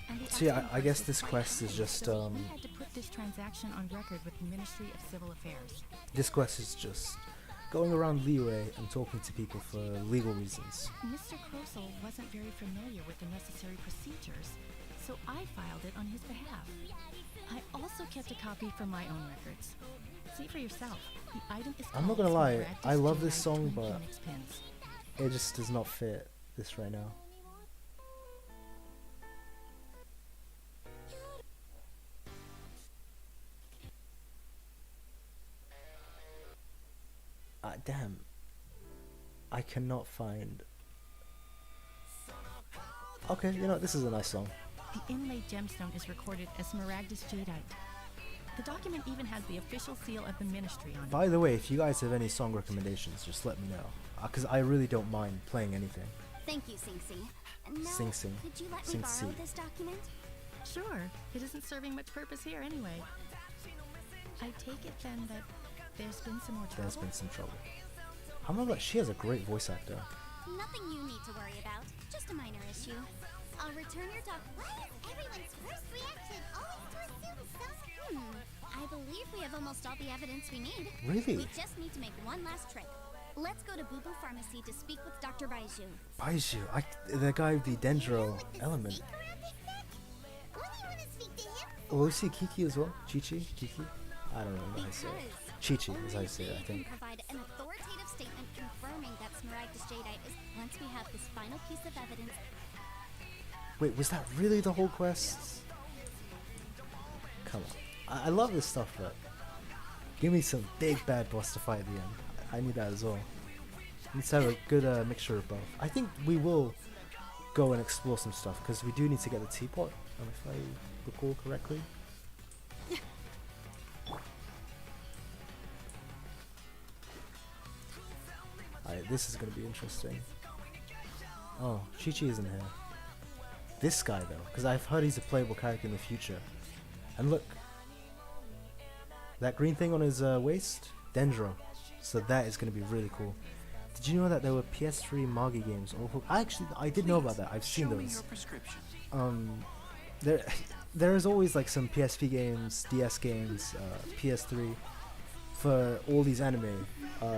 and the See, accident I guess was this quite quest is high, just, so we had to put this transaction on record with the Ministry of Civil Affairs. this quest is just going around Leeway and talking to people for legal reasons. Mr. Krosel wasn't very familiar with the necessary procedures, so I filed it on his behalf. I also kept a copy for my own records. See for yourself. The item is I'm not called gonna lie, Smaragdus I love this Jadeite song, Twin but Phoenix Pins. it just does not fit this right now. Damn. I cannot find... Okay, you know, this is a nice song. The inlaid gemstone is recorded as Smaragdus Jadeite. The document even has the official seal of the ministry on it. By the way, if you guys have any song recommendations, just let me know. Because I really don't mind playing anything. Thank you, Sing Sing. Now, Sing Sing. could you let me Sing borrow Sing. this document? Sure, it isn't serving much purpose here anyway. I take it then that there's been some more trouble? There's been some trouble. Oh my god, she has a great voice actor. Nothing you need to worry about. Just a minor issue. I'll return your doc. Why is everyone's first reaction always to assume some... I believe we have almost all the evidence we need. Really? We just need to make one last trip. Let's go to Boo Boo Pharmacy to speak with Dr. Baiju. Baiju, the guy with the Dendro element. Sneak around this set? What do you want to speak to him Oh, we see Kiki as well? Chi-Chi? Kiki? I don't know how to say it. Chi-Chi is how you say it, I Only think. we can provide an authoritative statement confirming that Smaragdus Jadeite is... Once we have this final piece of evidence... Wait, was that really the whole quest? Come on. I love this stuff, but give me some big bad boss to fight at the end. I need that as well. Let's have a good mixture of both. I think we will go and explore some stuff, because we do need to get the teapot, if I recall correctly. Alright, this is going to be interesting. Oh, Chi-Chi isn't here. This guy though, because I've heard he's a playable character in the future. And look, that green thing on his waist, Dendro. So that is going to be really cool. Did you know that there were PS3 Magi games? I did know about that. I've seen Show me those. your prescription. There is always like some PSP games, DS games, PS3 for all these anime,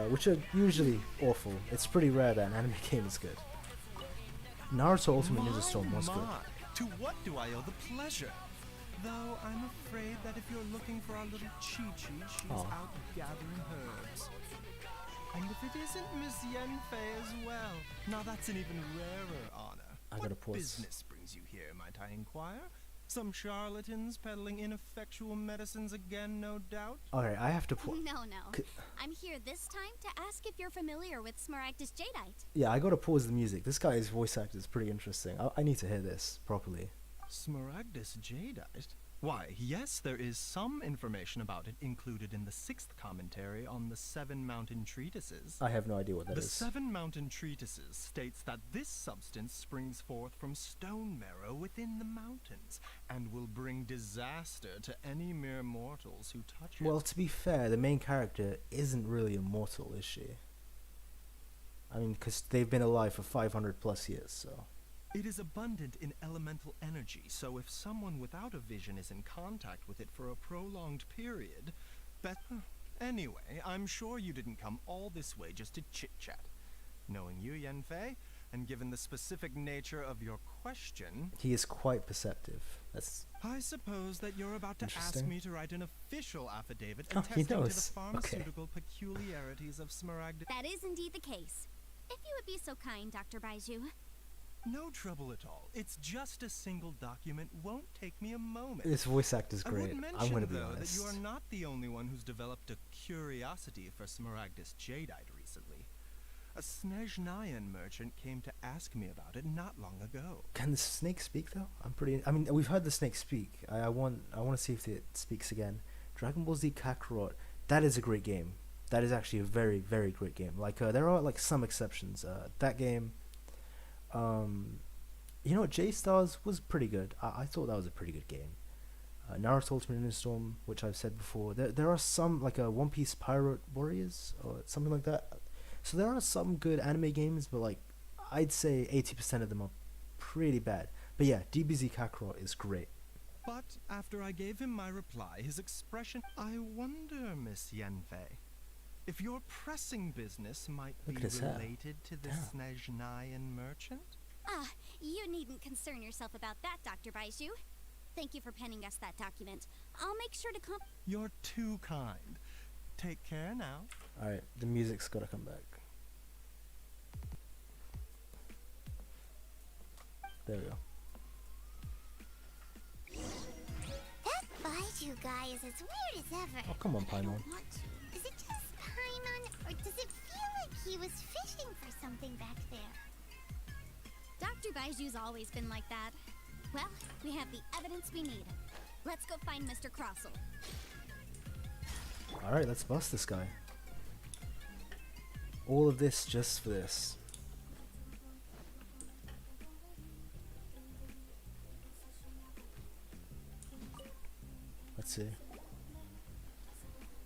which are usually awful. It's pretty rare that an anime game is good. Naruto Ultimate Ninja Storm was good. To what do I owe the pleasure? Though I'm afraid that if you're looking for our little Chi-Chi, she's Aw. out gathering herbs. And if it isn't Miss Yenfei as well, now that's an even rarer honor. I gotta What pause. business brings you here, might I inquire? Some charlatans peddling ineffectual medicines again, no doubt? Alright, I have to pause. No, no. C- I'm here this time to ask if you're familiar with Smaragdus Jadeite. Yeah, I gotta pause the music. This guy's voice actor is pretty interesting. I need to hear this properly. Smaragdus Jadeite? Why, yes, there is some information about it included in the 6th commentary on the 7 Mountain Treatises. I have no idea what that The is. 7 Mountain Treatises states that this substance springs forth from stone marrow within the mountains, and will bring disaster to any mere mortals who touch it. Well, to be fair, the main character isn't really immortal, is she? I mean, because they've been alive for 500 plus years, so... It is abundant in elemental energy, so if someone without a vision is in contact with it for a prolonged period, Anyway, I'm sure you didn't come all this way just to chit-chat. Knowing you, Yenfei, and given the specific nature of your question... He is quite perceptive. That's... I suppose that you're about to ask Interesting. me to write an official affidavit Oh, he attesting to the knows. pharmaceutical peculiarities of Smaragdus. That is indeed the case. If you would be so kind, Dr. Baiju. No trouble at all. It's just a single document. Won't take me a moment. This voice actor's I great. would mention, I'm gonna be though, that honest. you are not the only one who's developed a curiosity for Smaragdus Jadeite recently. A Snezhnayan merchant came to ask me about it not long ago. Can the snake speak though? I mean, we've heard the snake speak. I want to see if it speaks again. Dragon Ball Z Kakarot. That is a great game. That is actually a very, very great game. Like there are like some exceptions. That game. You know, J-Stars was pretty good. I thought that was a pretty good game. Naruto Ultimate Ninja Storm, which I've said before. There are some, like a One Piece Pirate Warriors or something like that. So there are some good anime games, but like I'd say 80% of them are pretty bad. But yeah, DBZ Kakarot is great. But after I gave him my reply, his expression... I wonder, Miss Yenfei, if your pressing business might Look be at his hair. related to this Snezhnayan merchant? Ah, you needn't concern yourself about that, Dr. Baiju. Thank you for penning us that document. I'll make sure to You're too kind. Take care now. Alright, the music's gotta come back. There we go. That Baiju guy is as weird as ever. Oh, come on, Paimon. Is it just Paimon, or does it feel like he was fishing for something back there? Dr. Baiju's always been like that. Well, we have the evidence we need. Let's go find Mr. Crossell. Alright, let's bust this guy. All of this just for this. Let's see.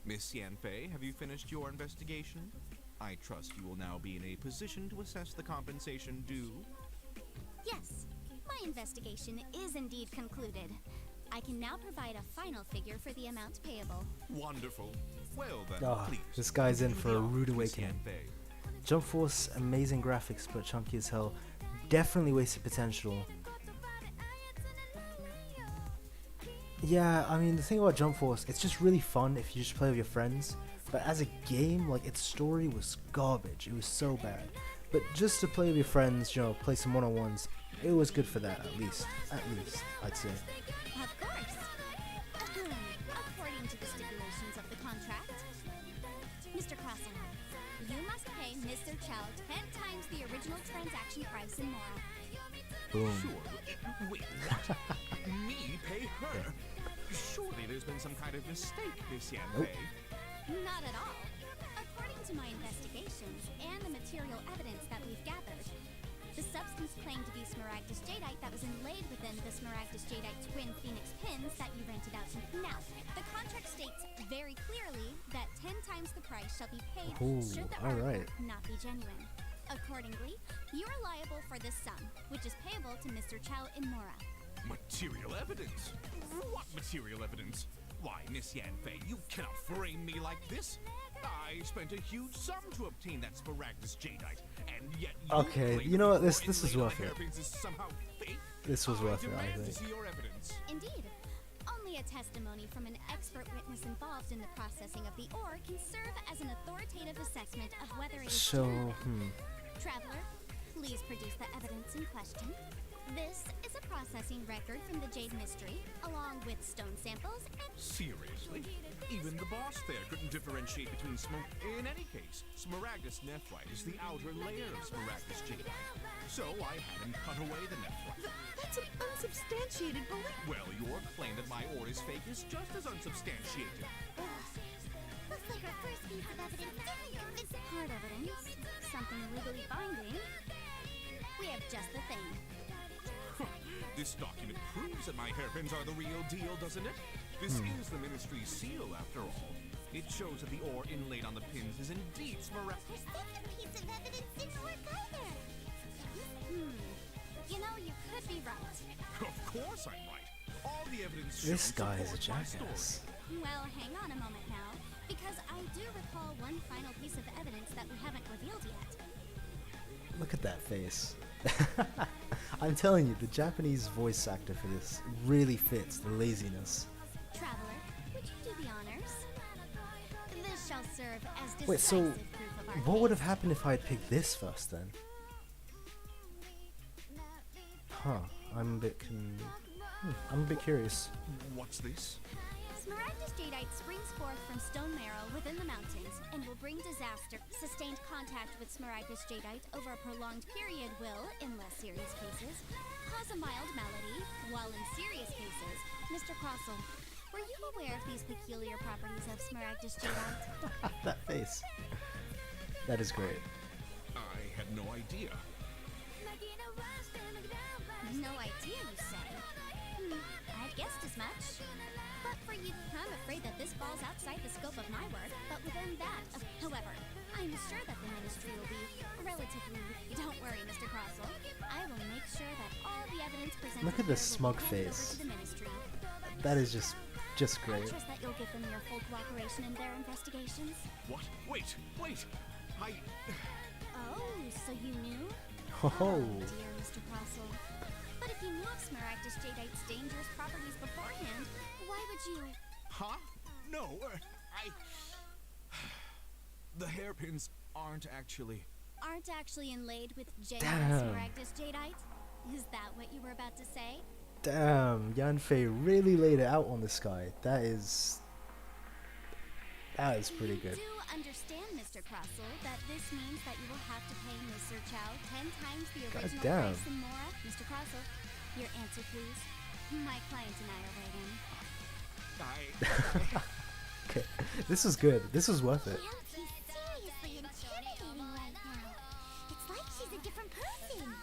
Miss Yanfei, have you finished your investigation? I trust you will now be in a position to assess the compensation due. Yes, my investigation is indeed concluded. I can now provide a final figure for the amount payable. Wonderful. Well then, Ah, please. this guy's in continue for the a honor, rude Miss awakening. Yanfei. Jump Force, amazing graphics, but chunky as hell. Definitely wasted potential. Yeah, I mean, the thing about Jump Force, it's just really fun if you just play with your friends. But as a game, like, its story was garbage. It was so bad. But just to play with your friends, you know, play some one-on-ones, it was good for that, at least. At least, I'd say. Of course. According to the stipulations of the contract, Mr. Crossell, you must pay Mr. Chow 10 times the original transaction price in Mora. Boom. Sure. Wait, what? Me pay her? Surely there's been some kind of mistake, Miss Yanfei. Not at all. According to my investigations and the material evidence that we've gathered, the substance claimed to be Smaragdus Jadeite that was inlaid within the Smaragdus Jadeite twin Phoenix pins that you rented out to. Now, the contract states very clearly that 10 times the price shall be paid Ooh, should the alright. article not be genuine. Accordingly, you are liable for this sum, which is payable to Mr. Chow in Mora. Material evidence? What material evidence? Why, Miss Yanfei, you cannot frame me like this. I spent a huge sum to obtain that Smaragdus Jadeite, and yet you Okay, claim you know that what, the this is ore worth inlaid it. on the hairpins is somehow fake? This was worth it, I demand to think. see your evidence. Indeed. Only a testimony from an expert witness involved in the processing of the ore can serve as an authoritative assessment of whether it is So, genuine. Traveler, please produce the evidence in question. This is a processing record from the Jade Mystery, along with stone samples and... Seriously? Even the boss there couldn't differentiate between smoke. In any case, Smaragdus nephrite is the outer layer of Smaragdus Jadeite. So I had him cut away the nephrite. That's an unsubstantiated belief. Well, your claim that my ore is fake is just as unsubstantiated. Looks like our first piece of evidence didn't convince... hard evidence, something legally binding. We have just the thing. This document proves that my hairpins are the real deal, doesn't it? This is the Ministry's seal, after all. It shows that the ore inlaid on the pins is indeed Smaragdus. Our second piece of evidence didn't work either. You know, you could be right. Of course I'm right. All the evidence this shows guy is a supports my jackass. story. Well, hang on a moment now, because I do recall one final piece of evidence that we haven't revealed yet. Look at that face. I'm telling you, the Japanese voice actor for this really fits the laziness. Traveler, would you do the honors? This shall serve as decisive Wait, so proof of our what would case. have happened if I had picked this first then? Huh, I'm a bit curious. What's this? Smaragdus Jadeite springs forth from stone marrow within the mountains and will bring disaster. Sustained contact with Smaragdus Jadeite over a prolonged period will, in less serious cases, cause a mild malady, while in serious cases, Mr. Crossell, were you aware of these peculiar properties of Smaragdus Jadeite? That face. That is great. I had no idea. No idea, you say? I guessed as much. afraid that this falls outside the scope of my work, but within that, however, I'm sure that the ministry will be relatively... Don't worry, Mr. Crossell. I will make sure that all the evidence presented Look at the here will smug be handed over face. to the ministry. That is just I great. trust that you'll give them your full cooperation in their investigations. What? Wait! I... Oh, so you knew? Oh, Dear Mr. Crossell. But if you knew of Smaragdus Jadeite's dangerous properties beforehand, why would you... Huh? No, I... The hairpins aren't actually... aren't actually inlaid with genuine Damn. Smaragdus Jadeite? Is that what you were about to say? damn! Yanfei really laid it out on this guy. That is pretty good. You do understand, Mr. Crossell, that this means that you will have to pay Mr. Chow 10 times the God original damn. price and more? Mr. Crossell, your answer, please. My client and I are waiting. Okay, this is good. This is worth it. She's seriously intimidating right now. It's like she's a different person.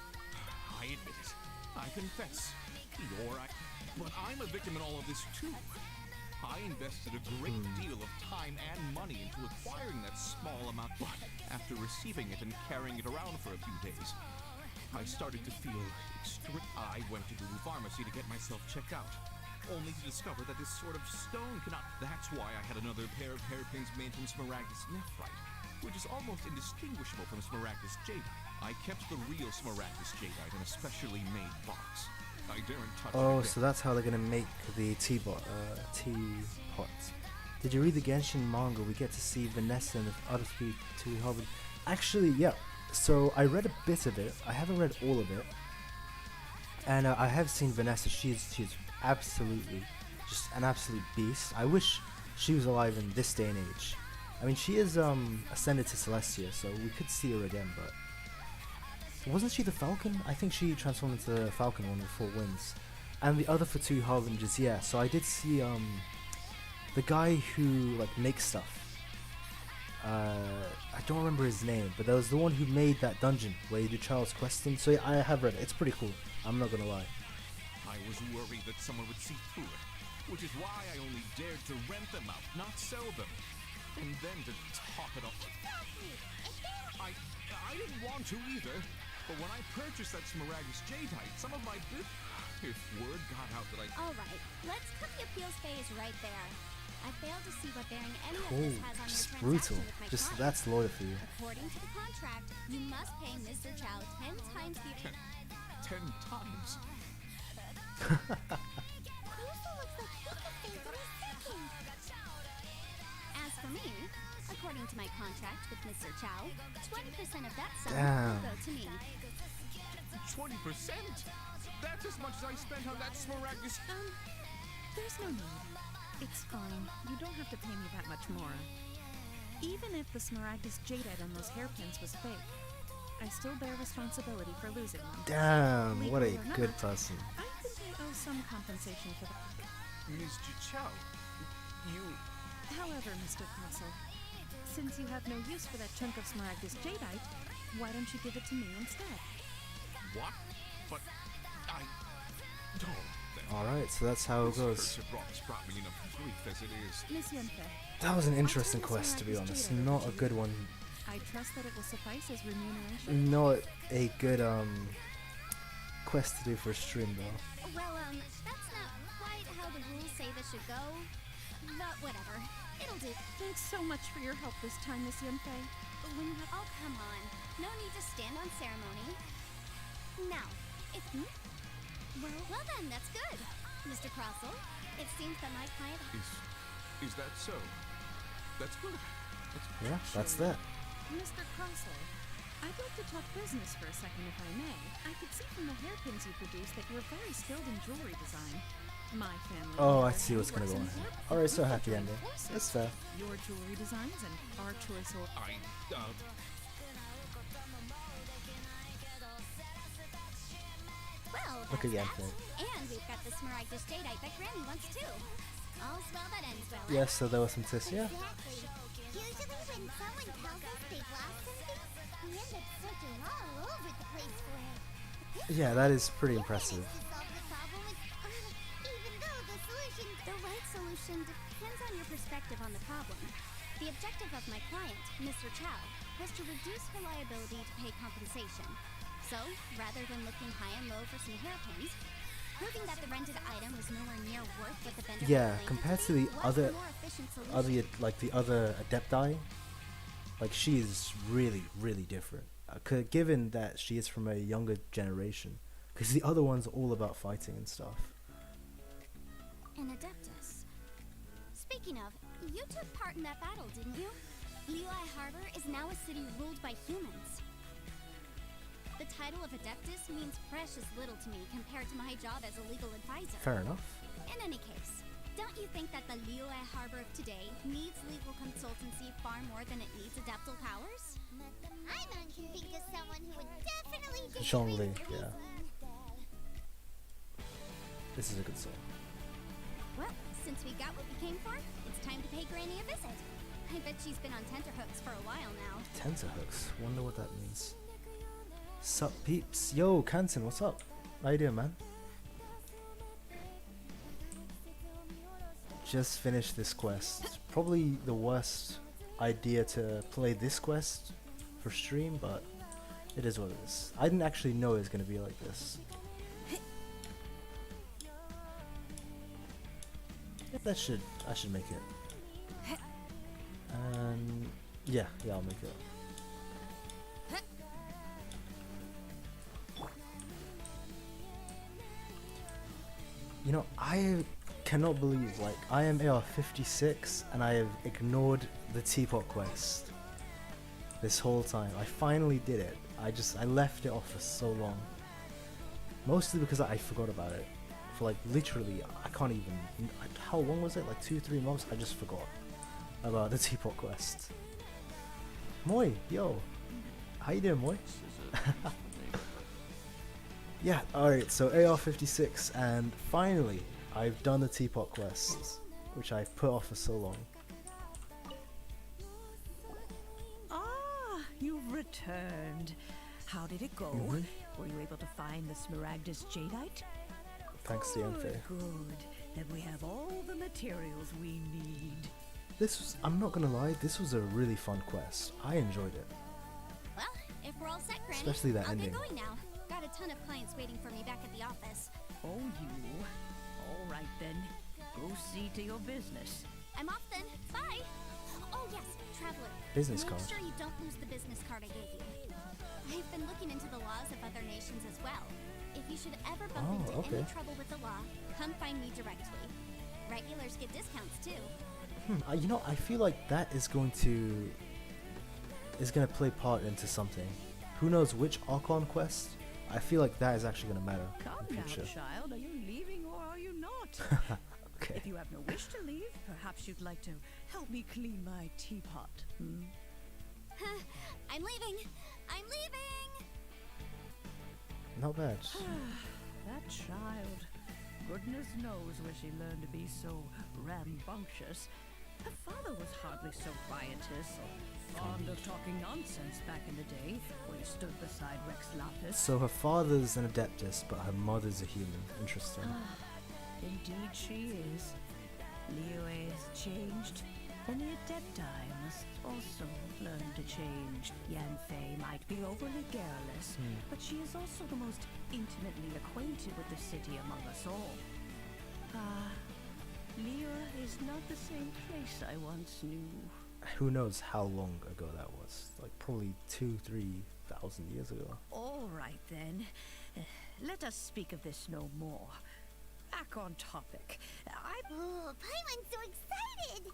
I admit it. I confess. But I'm a victim in all of this too. I invested a great deal of time and money into acquiring that small amount, but after receiving it and carrying it around for a few days, I started to feel I went to the pharmacy to get myself checked out, only to discover that this sort of stone cannot... That's why I had another pair of hairpins made from Smaragdus nephrite, which is almost indistinguishable from Smaragdus jadeite. I kept the real Smaragdus jadeite in a specially made box. I daren't touch it Oh, again. so that's how they're gonna make the teapot. Did you read the Genshin manga? We get to see Vanessa and the other two Hobbit. Actually, yeah. So I read a bit of it. I haven't read all of it, and I have seen Vanessa. She's absolutely just an absolute beast. I wish she was alive in this day and age. I mean, she is ascended to Celestia, so we could see her again, but wasn't she the Falcon? I think she transformed into the Falcon one with 4 wings. And the other for 2 Harbingers, yeah. So I did see the guy who like makes stuff. I don't remember his name, but there was the one who made that dungeon where you do Charles questing. So yeah, I have read it. It's pretty cool. I'm not gonna lie. I was worried that someone would see through it, which is why I only dared to rent them out, not sell them. And then to top it off, I didn't want to either, but when I purchased that Smaragdus jadeite, some of my if word got out that Alright, let's cut the appeals phase right there. I fail to see what bearing any of Oh, this has on just your brutal. transaction with my Just client. that's loyal for you. According to the contract, you must pay Mr. Chow 10 times the... 10 times. Crusoe looks like he could faint in a second. As for me, according to my contract with Mr. Chow, 20% of that sum Damn. will go to me. 20%? That's as much as I spent on that Smaragdus. There's no need. It's fine. You don't have to pay me that much more. Even if the Smaragdus jadeite on those hairpins was fake, I still bear responsibility for losing them. Damn, what a Legally or good not, person. I think I owe some compensation for that. Mr. Chow, you... However, Mr. Castle, since you have no use for that chunk of Smaragdus jadeite, why don't you give it to me instead? What? But I... don't. Alright, so that's how it goes. Cursed rock's brought me enough grief as it is. Miss Yunfei, That was an interesting quest, to be honest. Not a good one. I trust that it will suffice as remuneration. Not a good quest to do for a stream though. Well, that's not quite how the rules say this should go. But whatever. It'll do. Thanks so much for your help this time, Miss Yunfei. When you have... Oh, come on. No need to stand on ceremony. Now, if... Well then, that's good. Mr. Crossell, it seems that my client... Is that so? That's good. Yeah, that's that. Mr. Crossell, I'd like to talk business for a second if I may. I could see from the hairpins you produce that you're very skilled in jewelry design. My family... Oh, I on the other see what's hand, gonna go works on in here. hair- Alright, so we happy join ending. forces. That's fair. Your jewelry designs and our choice of... Well, Look that's again, that. Fred. And we've got the Smaragdus jadeite that Granny wants too. All's well that ends well. Yeah, so there was some tiss, yeah. Exactly. Usually when someone tells us they've lost something, we end up searching all over the place for it. Yeah, that is pretty impressive. To solve the problem with, even though the solution... The right solution depends on your perspective on the problem. The objective of my client, Mr. Chow, was to reduce her liability to pay compensation. So, rather than looking high and low for some hairpins, proving that the rented item was nowhere near worth what the vendor Yeah, had claimed compared it to the was other, the more efficient solution. like the other Adepti, like she is really, really different. Given that she is from a younger generation, because the other ones are all about fighting and stuff. An Adeptus. Speaking of, you took part in that battle, didn't you? Liyue Harbor is now a city ruled by humans. The title of Adeptus means precious little to me compared to my job as a legal advisor. Fair enough. In any case, don't you think that the Liyue Harbor of today needs legal consultancy far more than it needs adeptal powers? I'm on to think of someone who would definitely Zhongli, disagree with yeah. me. This is a good song. Well, since we got what we came for, it's time to pay Granny a visit. I bet she's been on tenterhooks for a while now. Tenterhooks. Wonder what that means. Sup peeps? Yo, Canton, what's up? How you doing, man? Just finished this quest. Probably the worst idea to play this quest for stream, but it is what it is. I didn't actually know it was going to be like this. I should make it. And yeah, I'll make it. You know, I cannot believe, like, I am AR 56 and I have ignored the teapot quest this whole time. I finally did it. I left it off for so long. Mostly because I forgot about it. For like literally, I can't even, how long was it? Like 2-3 months? I just forgot about the teapot quest. Moi, yo. How you doing, Moi? Yeah, alright, so AR 56, and finally, I've done the teapot quest, which I put off for so long. Ah, you've returned. How did it go? Were you able to find the Smaragdus Jadeite? Thanks to Yanfei. Good. Then we have all the materials we need. This was, I'm not gonna lie, this was a really fun quest. I enjoyed it. Well, if we're all set, Granny, Especially that I'll ending. get going now. Got a ton of clients waiting for me back at the office. Oh, you. All right then. Go see to your business. I'm off then. Bye. Oh yes, traveler. Business Make card. sure you don't lose the business card I gave you. I've been looking into the laws of other nations as well. If you should ever bump into any trouble with the law, come find me directly. Regulars get discounts too. You know, I feel like that is going to play part into something. Who knows which Archon quest? I feel like that is actually going to matter Come in the now, future. child. Are you leaving or are you not? Okay. If you have no wish to leave, perhaps you'd like to help me clean my teapot. I'm leaving. I'm leaving. Not bad. That child. Goodness knows where she learned to be so rambunctious. Her father was hardly so riotous or fond of talking nonsense back in the day when he stood beside Rex Lapis. So her father's an Adeptus, but her mother's a human. Interesting. Indeed she is. Liyue has changed, and the Adepti must also learn to change. Yanfei might be overly garrulous, but she is also the most intimately acquainted with the city among us all. Liyue is not the same place I once knew. Who knows how long ago that was? Like probably 2,000-3,000 years ago. All right then. Let us speak of this no more. Back on topic. Oh, Paimon's so excited!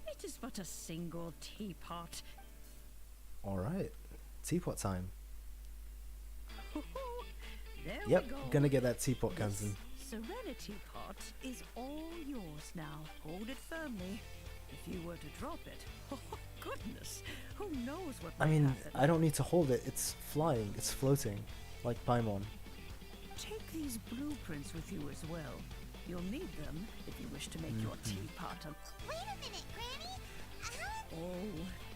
It is but a single teapot. Alright. Teapot time. There Yep, we go. gonna get that teapot, Kansen. Serenity pot is all yours now. Hold it firmly. If you were to drop it, oh goodness, who knows what I might mean, happen. I don't need to hold it. It's flying. It's floating. Like Paimon. Take these blueprints with you as well. You'll need them if you wish to make your teapot a... Wait a minute, Granny! Oh,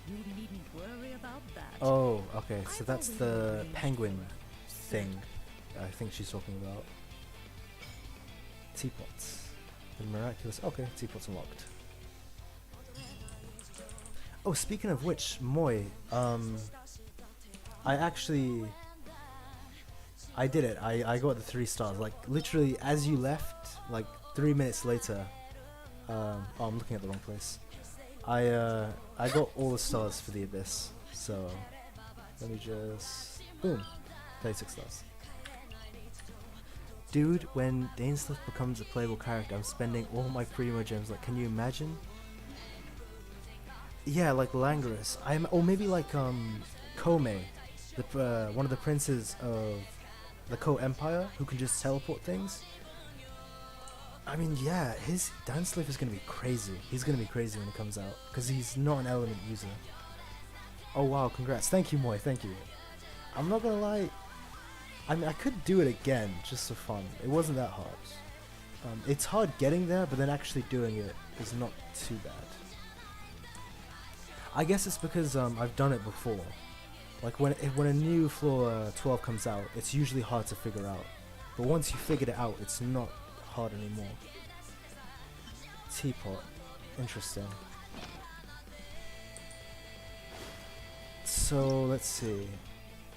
you needn't worry about that. Oh, okay. So I've that's already the arranged penguin for thing I think she's talking about. Teapots. The miraculous. Okay, teapot's unlocked. Oh, speaking of which, Moi, I did it. I got the 3 stars. Like literally, as you left, like 3 minutes later. Oh, I'm looking at the wrong place. I got all the stars for the Abyss. So let me just boom, 36 stars. Dude, when Dainsleif becomes a playable character, I'm spending all my primo gems. Like, can you imagine? Yeah, like Langris. Or maybe like Kome, the one of the princes of the Ko Empire, who can just teleport things. I mean, yeah, his Dainsleif is gonna be crazy. He's gonna be crazy when it comes out because he's not an element user. Oh wow, congrats! Thank you, Moi. Thank you. I'm not gonna lie. I mean, I could do it again just for fun. It wasn't that hard. It's hard getting there, but then actually doing it is not too bad. I guess it's because I've done it before. Like when a new floor 12 comes out, it's usually hard to figure out. But once you figured it out, it's not hard anymore. Teapot. Interesting. So let's see.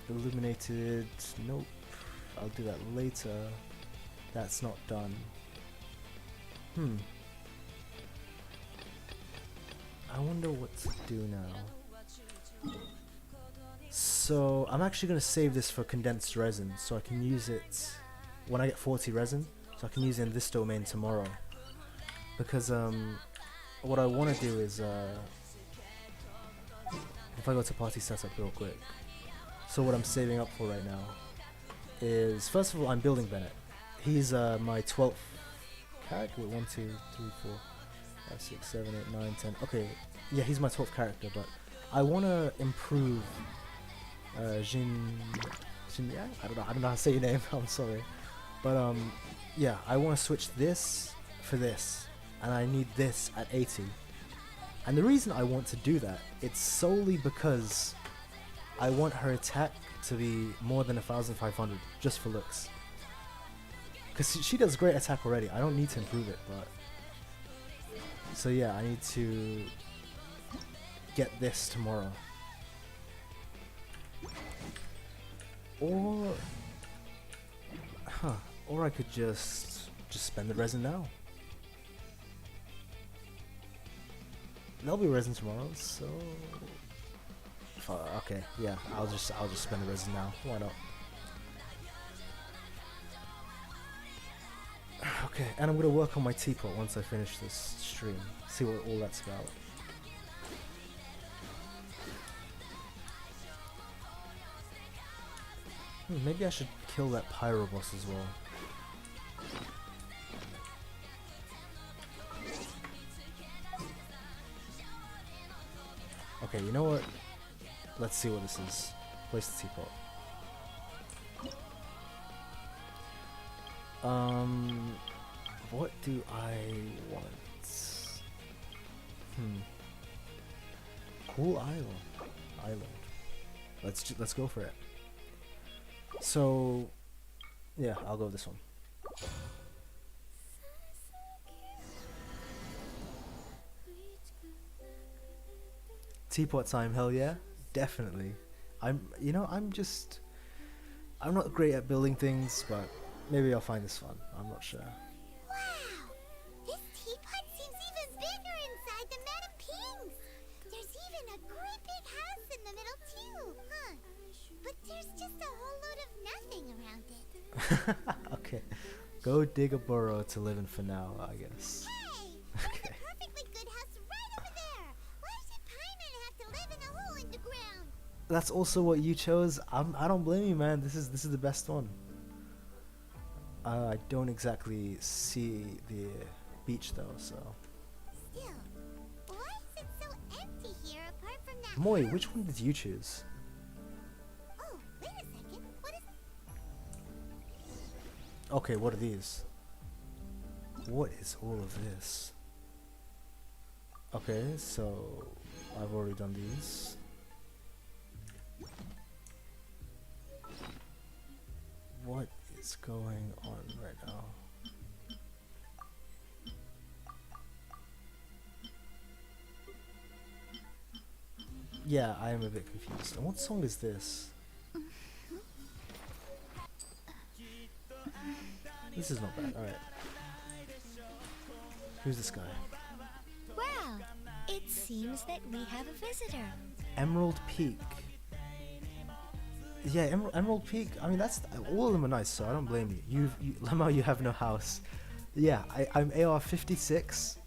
Illuminated. Nope. I'll do that later. That's not done. I wonder what to do now. So I'm actually going to save this for condensed resin so I can use it when I get 40 resin, so I can use it in this domain tomorrow. Because what I want to do is if I go to party setup real quick. So what I'm saving up for right now is, first of all, I'm building Bennett. He's my 12th character. Wait, 1, 2, 3, 4, 5, 6, 7, 8, 9, 10. Okay, yeah, he's my 12th character, but I want to improve Jin. Yeah, I don't know how to say your name. I'm sorry, but yeah, I want to switch this for this, and I need this at 80. And the reason I want to do that, it's solely because I want her attack to be more than 1,500 just for looks. Because she does great attack already. I don't need to improve it, but so yeah, I need to get this tomorrow. Or I could just spend the resin now. There'll be resin tomorrow, so okay, yeah, I'll just spend the resin now. Why not? Okay, and I'm gonna work on my teapot once I finish this stream. See what all that's about. Maybe I should kill that pyro boss as well. Okay, you know what? Let's see what this is. Place the teapot. What do I want? Cool island. Let's go for it. So, yeah, I'll go with this one. Teapot time, hell yeah, definitely. I'm not great at building things, but maybe I'll find this fun. I'm not sure. Wow! This teapot seems even bigger inside than Madame Ping's! There's even a great big house in the middle too, huh? But there's just a whole load of nothing around it. Okay, go dig a burrow to live in for now, I guess. Hey! Okay. There's a perfectly good house right over there! Why does a pieman have to live in a hole in the ground? That's also what you chose. I don't blame you, man. This is the best one. I don't exactly see the beach though, so. Still, why is it so empty here apart from that? Moi, which one did you choose? Oh, wait a second. What is it? Okay, what are these? What is all of this? Okay, so I've already done these. What is going on right now? Yeah, I am a bit confused. And what song is this? This is not bad. Alright. Who's this guy? Well, it seems that we have a visitor. Emerald Peak. Yeah, Emerald Peak. I mean, that's all of them are nice, so I don't blame you. Lemao, you have no house. Yeah, I'm AR 56,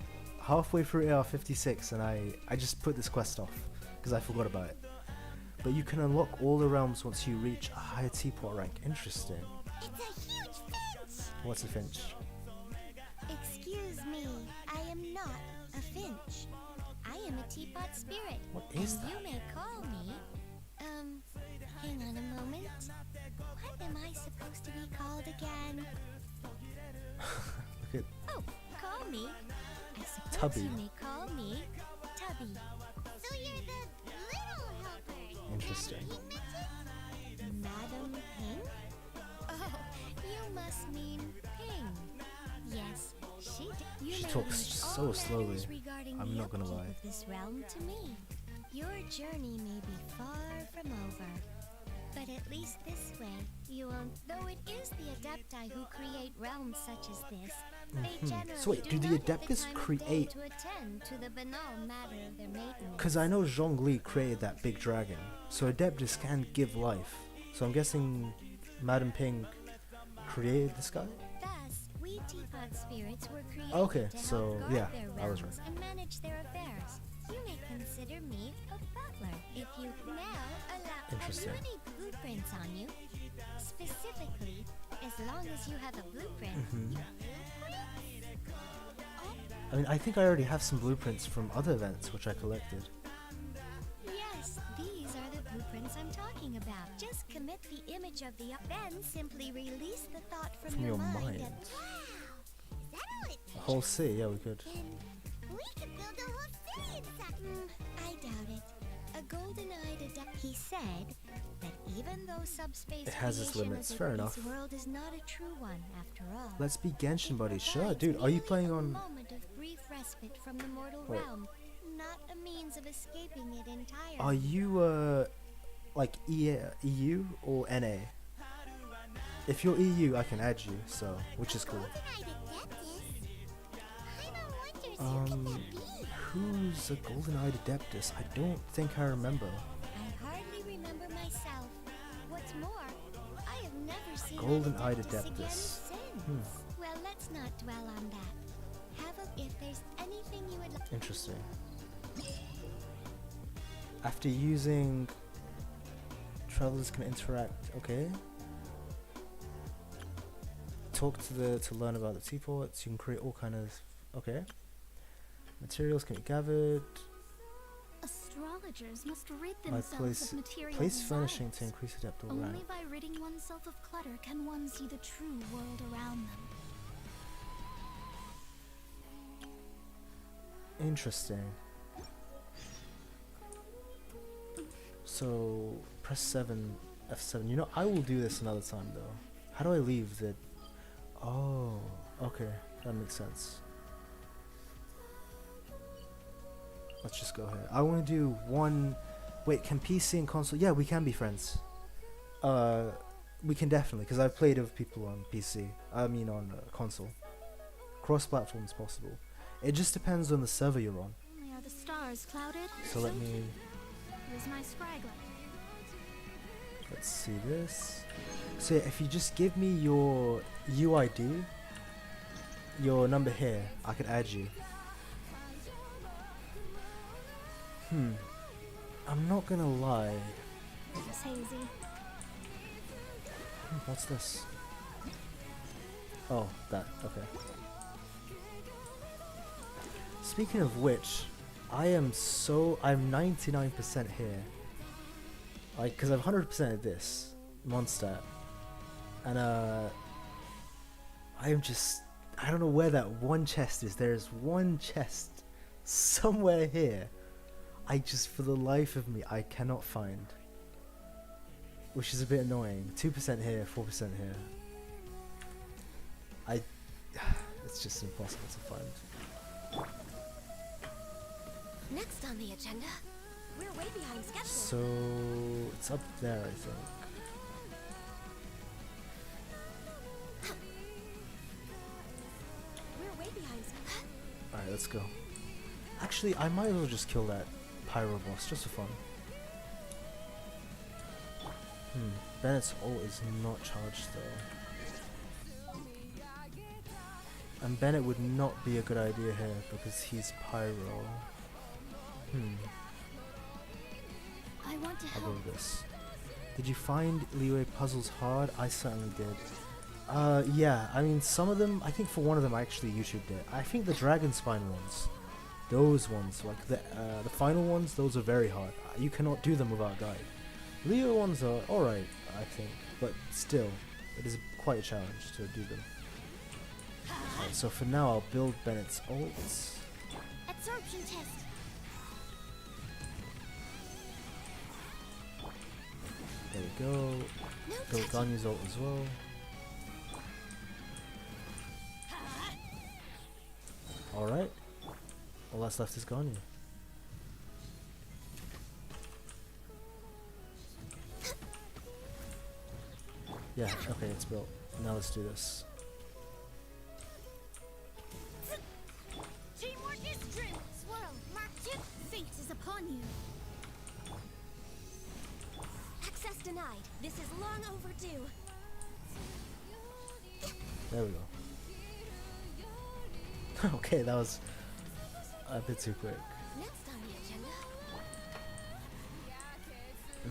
halfway through AR 56, and I just put this quest off because I forgot about it. But you can unlock all the realms once you reach a higher teapot rank. Interesting. It's a huge finch! What's a finch? Excuse me, I am not a finch. I am a teapot spirit. What is and that? you may call me, hang on a moment. What am I supposed to be called again? Look at Oh, call me. I suppose Tubby. you may call me Tubby. So you're the little helper. Interesting. Madam Ping? Oh, you must mean Ping. Yes, she did. You She may talks leave so all slowly. matters regarding I'm the not gonna upkeep lie. of this realm to me. Your journey may be far from over, but at least this way you won't. Though it is the Adepti who create realms such as this, they generally So wait, do the not have Adeptus time of day create- to attend to the banal matter of their maintenance. Because I know Zhongli created that big dragon, so Adeptus can give life. So I'm guessing Madam Ping created this guy? Thus, we teapot spirits were created Okay, to so, help guard yeah, their I was realms and manage their affairs. You may consider me a butler if you now allow. Interesting. Have you any blueprints on you? Specifically, as long as you have a blueprint. Mhm. I mean, I think I already have some blueprints from other events which I collected. Yes, these are the blueprints I'm talking about. Just commit the image of the then simply release the thought from your mind. mind. And, wow! Is that all it A whole city, yeah, we could. We could build a whole city inside. I doubt it. A golden-eyed adept. He said that even though subspace It has its creation limits, as fair this enough. world is not a true one after all. Let's be Genshin buddies. Sure, Provides dude. Are you merely playing a on? moment of brief respite from the mortal Wait. realm, not a means of escaping it entirely. Are you like EU or NA? If you're EU, I can add you. So, which is cool. Who's a golden-eyed adeptus? I don't think I remember. I hardly remember myself. What's more, I have never seen Golden-eyed an Adeptus again adeptus. since. Well, let's not dwell on that. If there's anything you would like. Interesting. After using, travelers can interact. Okay. Talk to learn about the teapots. You can create all kind of. Okay. Materials can be gathered. Astrologers must rid I themselves of material place desires. furnishing to increase adeptal rank. Only by ridding oneself of clutter can one see the true world around them. Interesting. So press 7, F7. You know, I will do this another time though. How do I leave the? Oh, okay, that makes sense. Let's just go ahead. I want to do one. Wait, can PC and console? Yeah, we can be friends. We can definitely, because I've played with people on PC. I mean on console. Cross-platform is possible. It just depends on the server you're on. Only are the stars clouded? So let me. Here's my scraggler. Let's see this. So yeah, if you just give me your UID, your number here, I could add you. I'm not gonna lie. It's hazy. What's this? Oh, that. Okay. Speaking of which, I'm 99% here. Like, cause I've 100% of this Mondstadt, and I don't know where that one chest is. There's one chest somewhere here. I just, for the life of me, I cannot find. Which is a bit annoying. 2% here, 4% here. It's just impossible to find. Next on the agenda, We're way behind schedule. So it's up there, I think. We're way behind schedule. Alright, let's go. Actually, I might as well just kill that pyro boss just for fun. Bennett's ult is not charged though. And Bennett would not be a good idea here because he's pyro. I want to I'll go help. with this. Did you find Liyue puzzles hard? I certainly did. Yeah, I mean some of them, I think for one of them I actually YouTubed it. I think the Dragon Spine ones, those ones, like the final ones, those are very hard. You cannot do them without a guide. Liyue ones are alright, I think, but still, it is quite a challenge to do them. Right, so for now I'll build Bennett's ults. Absorption test. There we go. No Build touching. Ganyu's ult as well. Alright. All that's left is Ganyu. Yeah, okay, it's built. Now let's do this. Teamwork is strength. Swirl, Mark 2. Fate is upon you. Access denied. This is long overdue. There we go. Okay, that was a bit too quick. Next on the agenda.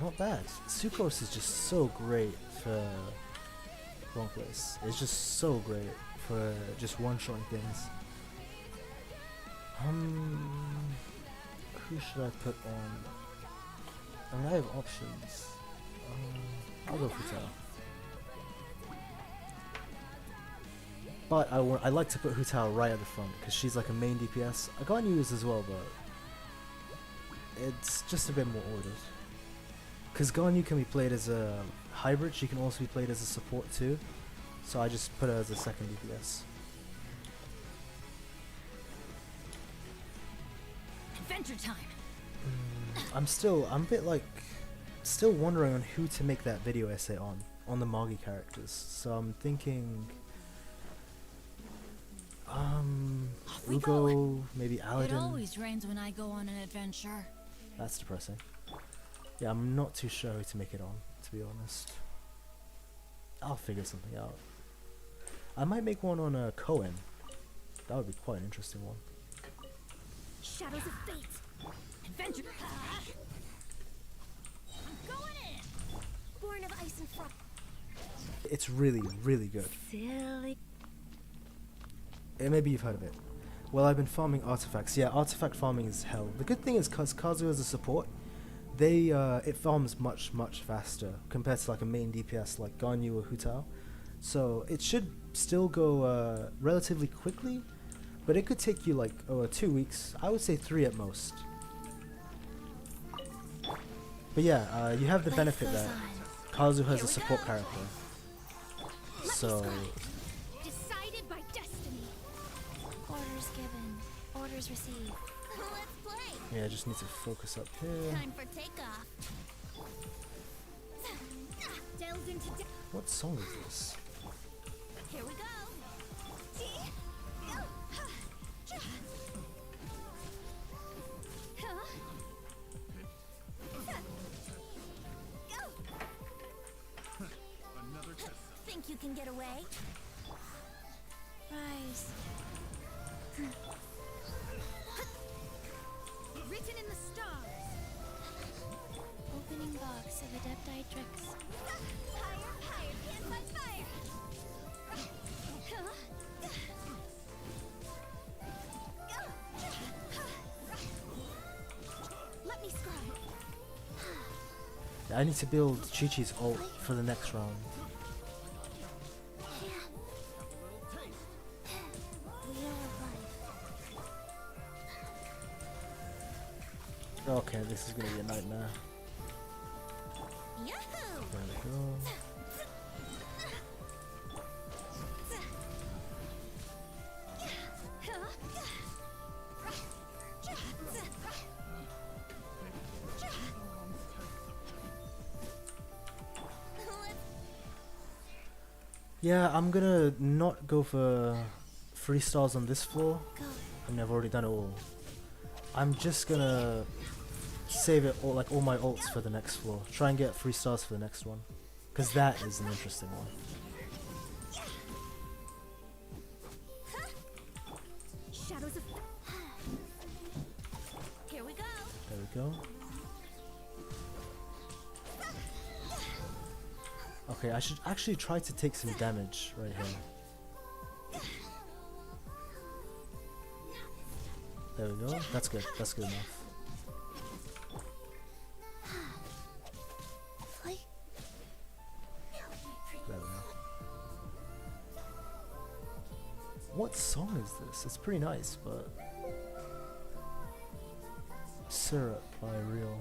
Not bad. Sucrose is just so great for wrong place. It's just so great for just one-shotting things. Who should I put on? I mean, I have options. I'll go for Tao. But I like to put Hu Tao right at the front because she's like a main DPS. I got used as well, but it's just a bit more ordered. Because Ganyu can be played as a hybrid, she can also be played as a support too. So I just put her as a second DPS. Adventure time. I'm a bit like, still wondering on who to make that video essay on the Magi characters. So I'm thinking, Ugo, maybe It Aladdin. always rains when I go on an adventure. That's depressing. Yeah, I'm not too sure who to make it on, to be honest. I'll figure something out. I might make one on Cohen. That would be quite an interesting one. Shadows of fate. Adventure. I'm going in. Born of ice and frost. It's really, really good. Silly. Maybe you've heard of it. Well, I've been farming artifacts. Yeah, artifact farming is hell. The good thing is, because Kazuha is a support, it farms much faster compared to like a main DPS like Ganyu or Hu Tao. So it should still go relatively quickly, but it could take you like 2 weeks. I would say 3 at most. But yeah, you have the benefit that Kazuha is a support character. So Decided by destiny. Orders given. Orders received. Let's play. yeah, I just need to focus up here. Time for takeoff. Delve into What song is this? Here we go. Think you can get away? Rise. Written in the stars. Opening box of Adepti tricks. Higher, hit by fire. Let me scribe. I need to build Chi-Chi's ult for the next round. Okay, this is gonna be a nightmare. Yahoo! There we go. Yeah, I'm gonna not go for 3 stars on this floor. I mean, I've already done it all. I'm just gonna save it all, like all my ults for the next floor. Try and get 3 stars for the next one, because that is an interesting one. Shadows of. Here we go. There we go. Okay, I should actually try to take some damage right here. There we go. That's good. That's good enough. There we go. What song is this? It's pretty nice, but Syrup by Real.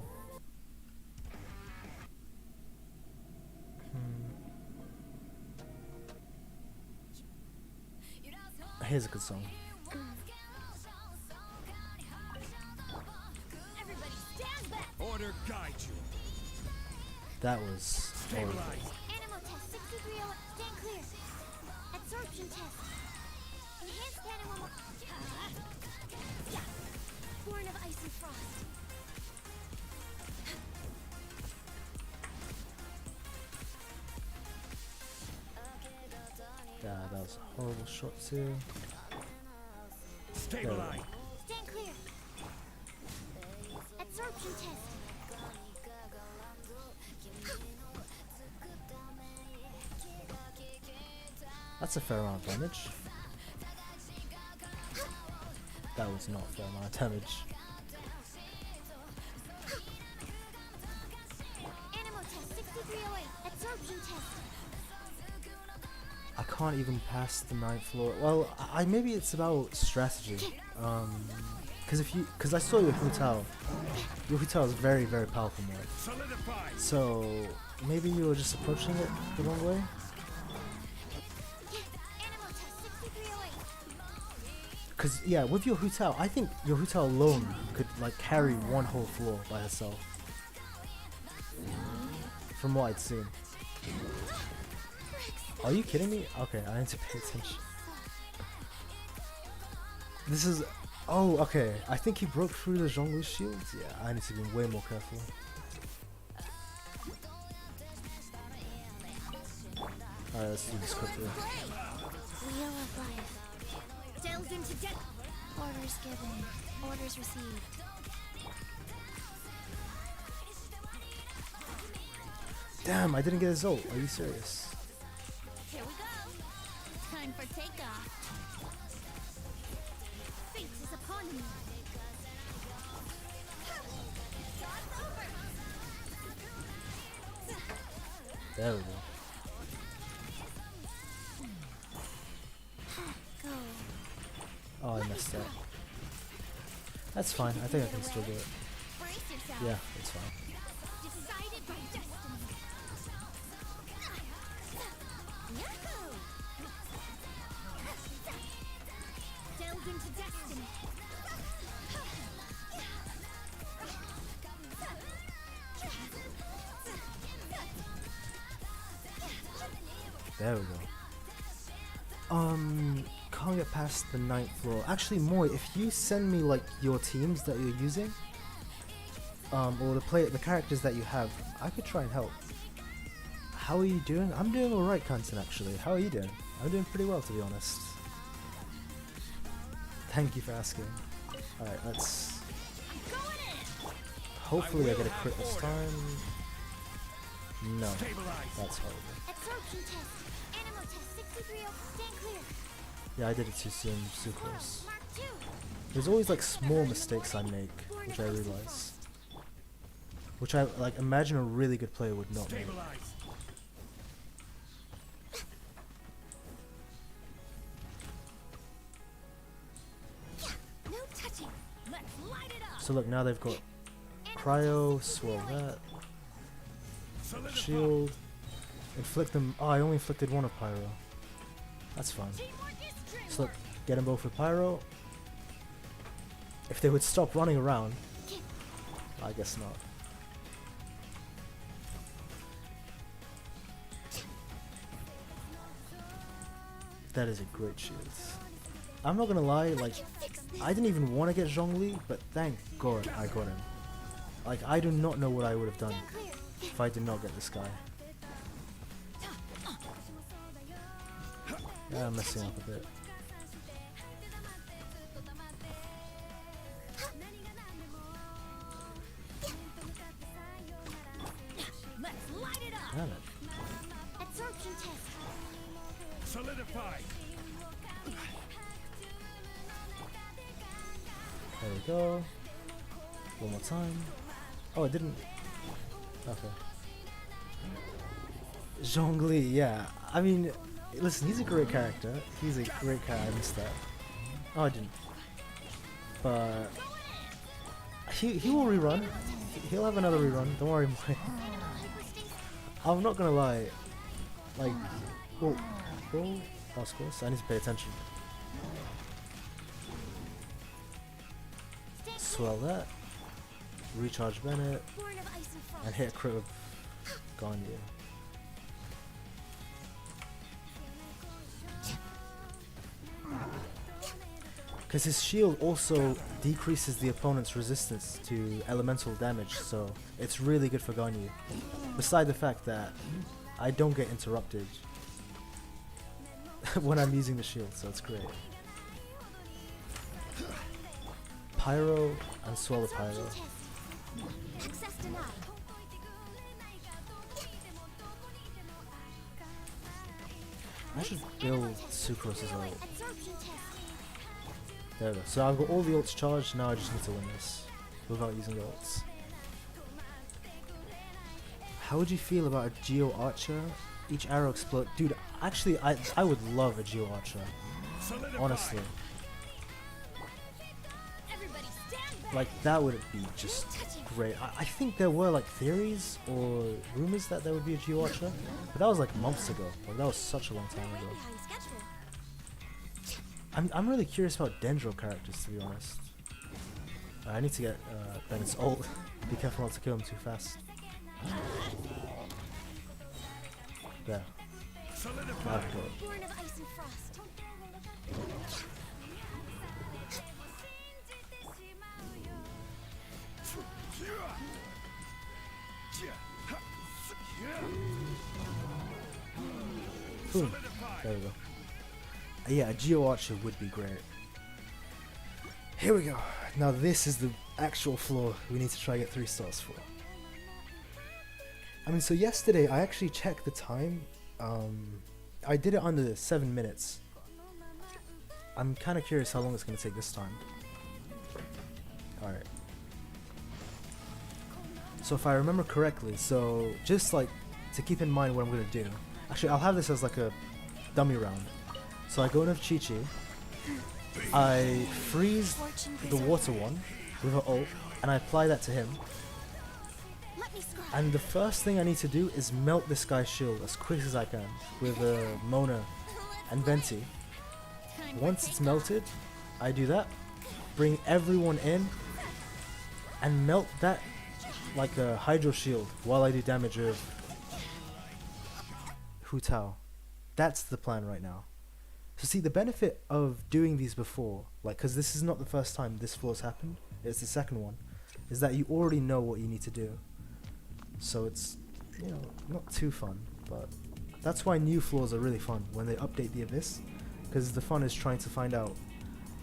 Here's a good song. Everybody stand back. Order guide you. That was horrible. Animal test 63 stand clear. Absorption test. Enhanced animal. Born of ice and frost. Yeah, that was a horrible shot too. Stabilize. Stand clear. Absorption test. That's a fair amount of damage. That was not a fair amount of damage. Animal test 6308. Absorption test. I can't even pass the 9th floor. Well, I maybe it's about strategy. Because I saw your Hu Tao. Your Hu Tao is very, very powerful mode. Solidify. So maybe you were just approaching it the wrong way. Animal test 6308. Because yeah, with your Hu Tao, I think your Hu Tao alone could like carry one whole floor by herself. From what I'd seen. Are you kidding me? Okay, I need to pay attention. This is... Oh, okay. I think he broke through the Zhonglu shields. Yeah, I need to be way more careful. Alright, let's do this quickly. Wheel of life. Delves into death. Orders given. Orders received. Damn, I didn't get his ult. Are you serious? Here we go. Time for takeoff. Fate is upon me. There we go. Go. Oh, I messed up. That's fine. I think I can still do it. Brace yourself. Yeah, it's fine. Decided by destiny. Yahoo! Delved into destiny. There we go. Can't get past the 9th floor. Actually, Moy, if you send me like your teams that you're using, or the characters that you have, I could try and help. How are you doing? I'm doing alright, Kansen, actually. How are you doing? I'm doing pretty well, to be honest. Thank you for asking. Alright, let's... Hopefully I get a crit this time. No, that's horrible. Absorption test. Animal test 630. Stand clear. Yeah, I did it too soon, sucrose. Mark 2. There's always like small mistakes I make, which I realize. Which I like imagine a really good player would not make. No touching. Let's light it up. So look, now they've got cryo, swirl that, shield, inflict them. Oh, I only inflicted one of pyro. That's fine. So look, get them both with pyro. If they would stop running around, I guess not. That is a great shield. I'm not gonna lie, like, I didn't even want to get Zhongli, but thank God I got him. Like, I do not know what I would have done if I did not get this guy. Yeah, I'm messing up a bit. Damn it. Absorption test. Solidify. There we go. One more time. Oh, it didn't. Okay. Zhongli, yeah. I mean, listen, he's a great character. He's a great character. I missed that. Oh, I didn't. But he will rerun. He'll have another rerun. Don't worry. I'm not gonna lie. Like, oh, that was close. I need to pay attention. Swell that. Recharge Bennett. And hit a crit of Ganyu. Because his shield also decreases the opponent's resistance to elemental damage, so it's really good for Ganyu. Beside the fact that I don't get interrupted when I'm using the shield, so it's great. Pyro and Swell the Pyro. I should build Sucrose's ult. There we go. So I've got all the ults charged, now I just need to win this without using the ults. How would you feel about a Geo Archer? Each arrow explode. Dude, actually I would love a Geo Archer. Honestly. Like, that would be just great. I think there were like theories or rumors that there would be a Geo Archer, but that was like months ago. Like, that was such a long time ago. I'm really curious about Dendro characters, to be honest. I need to get Bennett's ult. Be careful not to kill him too fast. There. I've got it. Boom. There we go. Yeah, a Geo Archer would be great. Here we go. Now this is the actual floor we need to try to get 3 stars for. I mean, so yesterday I actually checked the time. I did it under 7 minutes. I'm kind of curious how long it's going to take this time. Alright. So if I remember correctly, so just like to keep in mind what I'm going to do. Actually, I'll have this as like a dummy round. So I go in with Chi-Chi, I freeze the water one with her ult, and I apply that to him. And the first thing I need to do is melt this guy's shield as quick as I can with Mona and Venti. Once it's melted, I do that, bring everyone in, and melt that like a Hydro Shield while I do damage of Hu Tao. That's the plan right now. So see, the benefit of doing these before, like, because this is not the first time this floor's happened, it's the second one, is that you already know what you need to do. So it's, you know, not too fun, but that's why new floors are really fun when they update the Abyss, because the fun is trying to find out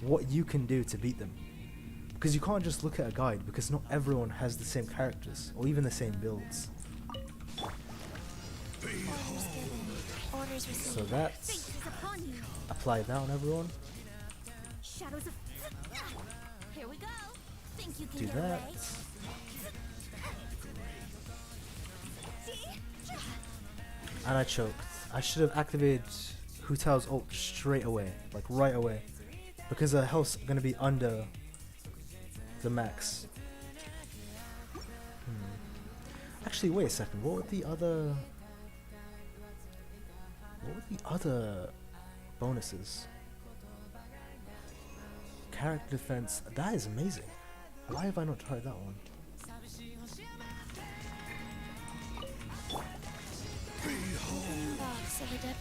what you can do to beat them. Because you can't just look at a guide, because not everyone has the same characters, or even the same builds. So that's... apply that on everyone. Here we go. Think you can Do get that. away? And I choked. I should have activated Hu Tao's ult straight away, like right away, because her health's gonna be under the max. Actually, wait a second. What were the other? What were the other bonuses? Character defense. That is amazing. Why have I not tried that one?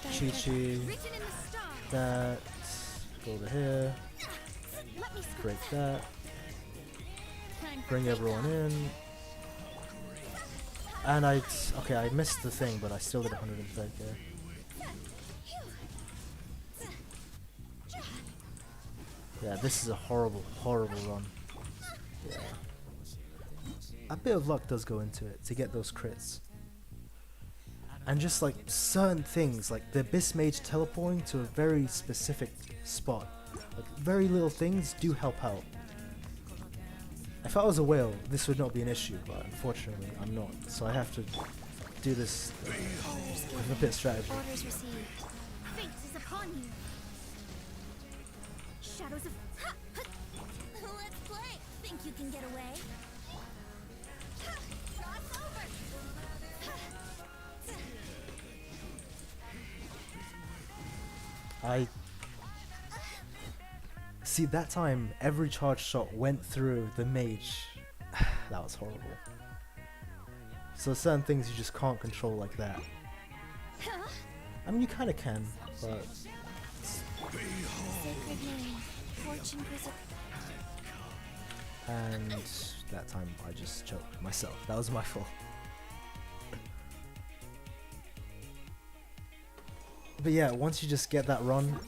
Chi-Chi. that. Go over here. Break that. Bring everyone in. And I missed the thing, but I still did 130k. Yeah, this is a horrible, horrible run. Yeah. A bit of luck does go into it to get those crits. And just like certain things, like the Abyss Mage teleporting to a very specific spot. Like very little things do help out. If I was a whale, this would not be an issue, but unfortunately I'm not. So I have to do this with a bit of strategy. Orders received. Fate is upon you. Shadows of... Let's play. Think you can get away? Cross over. I see that time every charge shot went through the mage. That was horrible. So certain things you just can't control like that. I mean you kinda can, but Sacred name. Fortune and that time I just choked myself. That was my fault. But yeah, once you just get that run,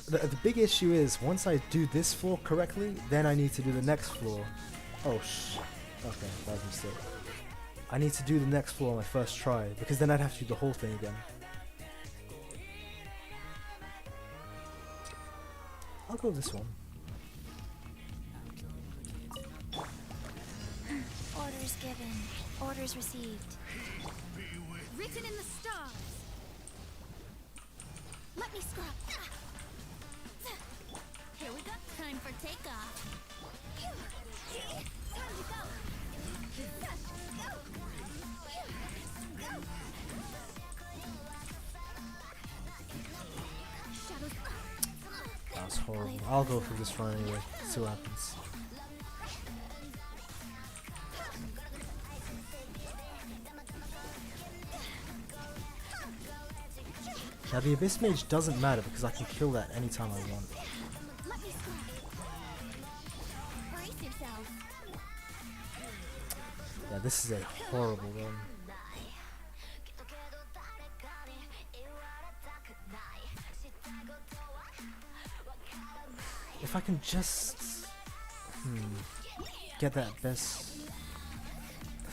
the big issue is once I do this floor correctly, then I need to do the next floor. Oh okay, that was a mistake. I need to do the next floor on my first try, because then I'd have to do the whole thing again. I'll go this one. Orders given. Orders received. Written in the stars. Let me scrub. Here we go. Time for takeoff. Time to go. Shadows. That was horrible. I'll go for this run anyway. See what happens. Now the Abyss Mage doesn't matter because I can kill that anytime I want. Let me scrub. Brace yourself. Yeah, this is a horrible run. If I can just get that abyss.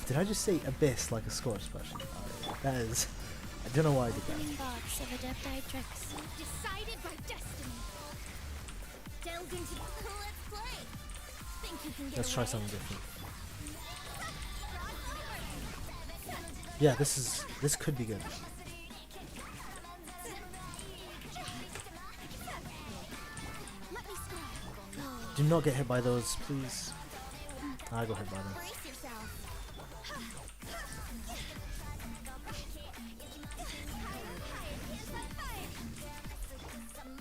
Did I just say abyss like a Scottish person? That is. I don't know why I did that. Winning box of Adepti tricks. Decided by destiny. Delved into. Let's play. Think you can get Let's try away? something different. Yeah, this could be good. Let me scrub. Do not get hit by those, please. I got hit by them. Brace yourself.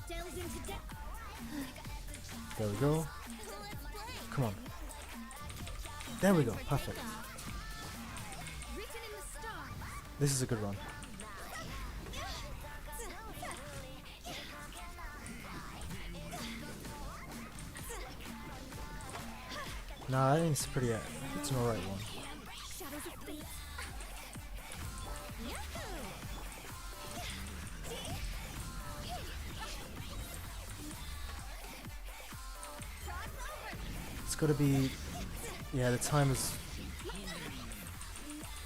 Delved into depth. There we go. Come on. There we go. Perfect. Written in the stars. This is a good run. Nah, I think it's pretty. It's an alright one. Shadows of fate. It's got to be. Yeah, the time is.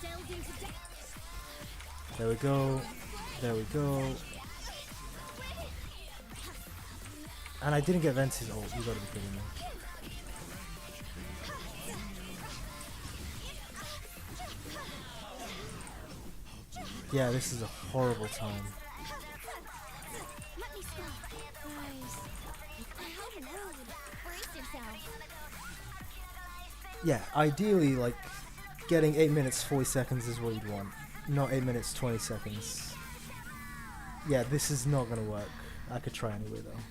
Delved into depth. There we go. There we go. And I didn't get Ventus. Oh, you gotta be kidding me. Yeah, this is a horrible time. Let me scrub. Guys, I don't know. Brace yourself. Yeah, ideally, like, getting 8 minutes 40 seconds is what you'd want. Not 8 minutes 20 seconds. Yeah, this is not gonna work. I could try anyway, though.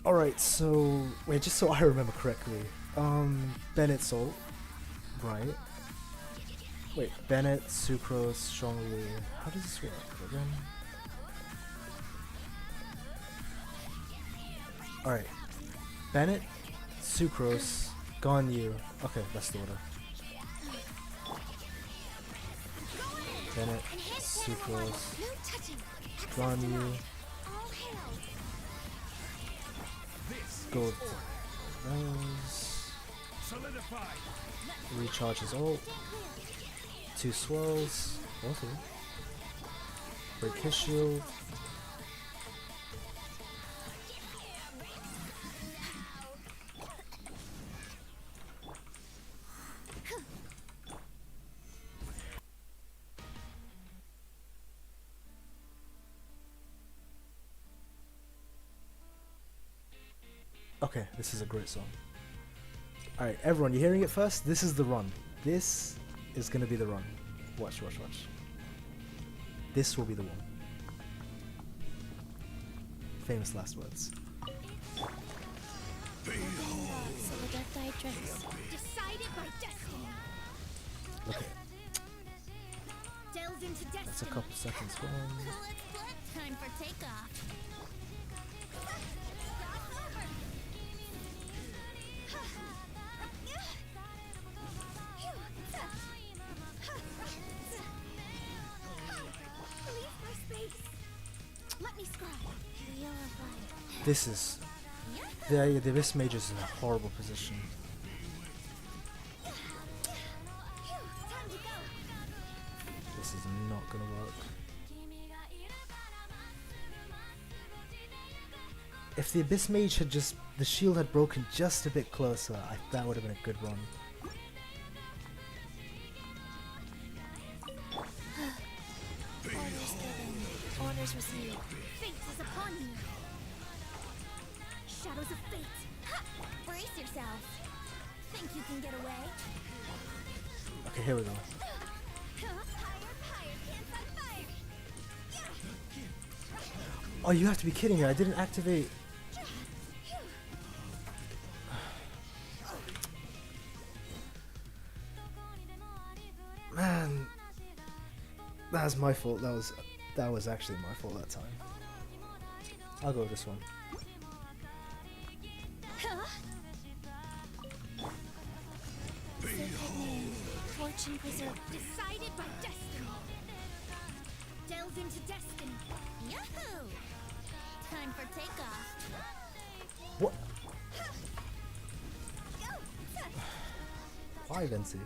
Alright, so... Wait, just so I remember correctly. Bennett's ult. Right. Wait, Bennett, Sucrose, Strongly. How does this work again? Alright. Bennett, Sucrose, Ganyu. Okay, that's the order. Bennett, Sucrose, Ganyu. Go with those. Recharge his ult. 2 swirls. Okay. Break his shield. Okay, this is a great song. Alright, everyone, you hearing it first? This is the run. This is gonna be the run. Watch, watch, watch. This will be the one. Famous last words. Okay. That's a couple seconds gone. Time for takeoff. This is... The Abyss Mage is in a horrible position. This is not gonna work. If the Abyss Mage had just... the shield had broken just a bit closer, that would have been a good run. Orders given. Orders received. Fate is upon you. Shadows of fate. Ha! Brace yourself. Think you can get away? Okay, here we go. Oh, you have to be kidding me. I didn't activate... Man, that's my fault. That was actually my fault that time. I'll go with this one. Fortune preserved. Decided by destiny. Delve into destiny. Yahoo! Time for takeoff. What? Why, Vinci?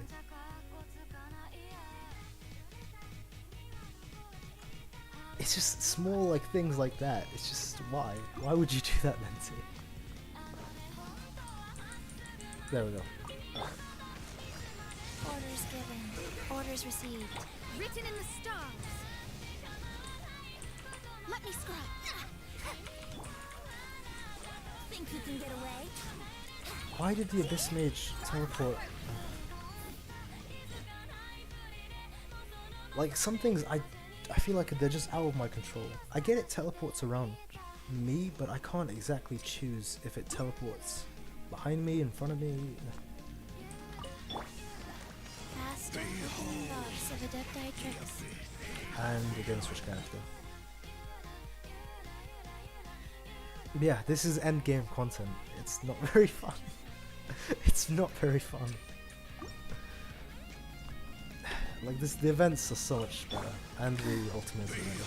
It's just small, like, things like that. It's just, why? Why would you do that, Vinci? There we go. Orders given. Orders received. Written in the stars. Let me scrub. Think you can get away? Why did the Abyss Mage teleport? Like, some things I feel like they're just out of my control. I get it teleports around me, but I can't exactly choose if it teleports behind me, in front of me. Faster than thoughts of Adepti tricks. And we're gonna switch character. Yeah, this is end game content. It's not very fun. It's not very fun. Like this, the events are so much better, and the ultimate is better.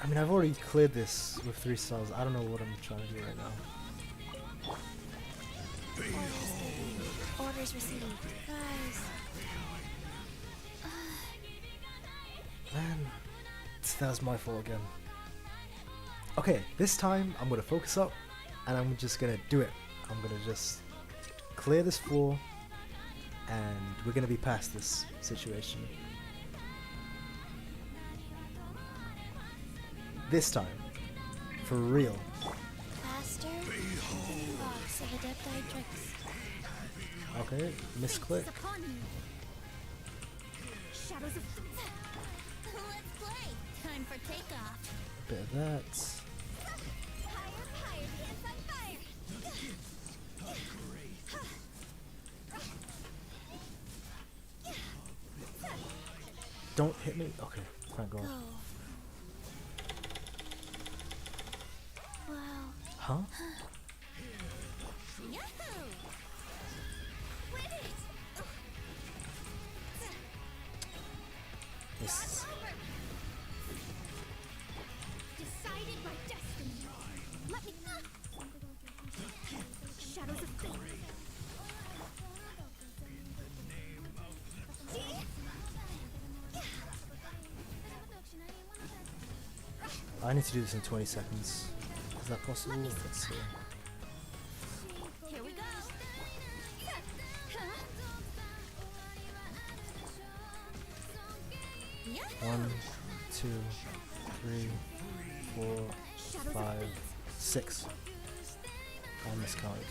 I mean, I've already cleared this with 3 stars. I don't know what I'm trying to do right now. Orders received. Guys. Man, that was my fault again. Okay, this time I'm gonna focus up, and I'm just gonna do it. I'm gonna just clear this floor, and we're gonna be past this situation. This time, for real. Faster than thoughts of Adepti tricks. Okay, misclick. Shadows of let's play. Time for takeoff. Bit of that. Don't hit me. Okay, thank God. Wow. Huh? Yahoo! Win it! This. Decided by destiny. Let me. Shadows of fate. I need to do this in 20 seconds. Is that possible? Let's see. Here we go. One, two, three, 4, 5, 6. I miscounted.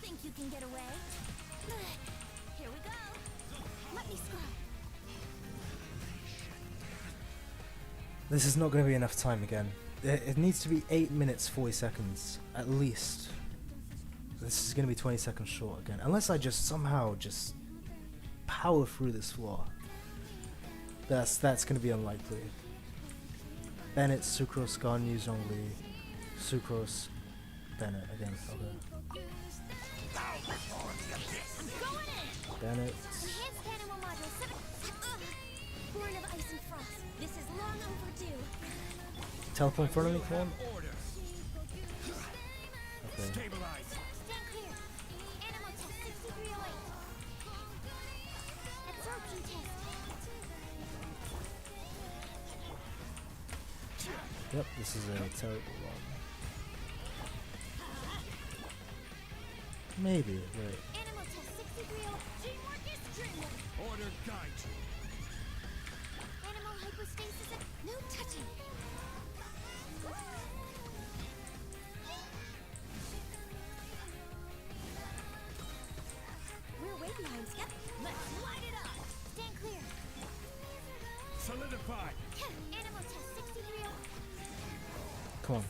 Think you can get away? Here we go. Let me scry. This is not going to be enough time again. It needs to be 8 minutes 40 seconds at least. This is going to be 20 seconds short again, unless I just somehow just power through this floor. That's going to be unlikely. Bennett, Sucrose, Garnier, Zhongli, Sucrose, Bennett again. Okay. Bennett. Enhanced animal module 7. Born of ice and frost. This is long overdue. Teleport in front of me, come on. Okay. Stand clear. Animal test 6308. Absorption test. Yep, this is a terrible one. Maybe, wait. Animal test 6308. Teamwork is dreamwork. Order guide you. Animal hypostasis. No touching. We're wave lines. Yep. Let's light it up. Stand clear. Solidify. Animal test 6308. Come on.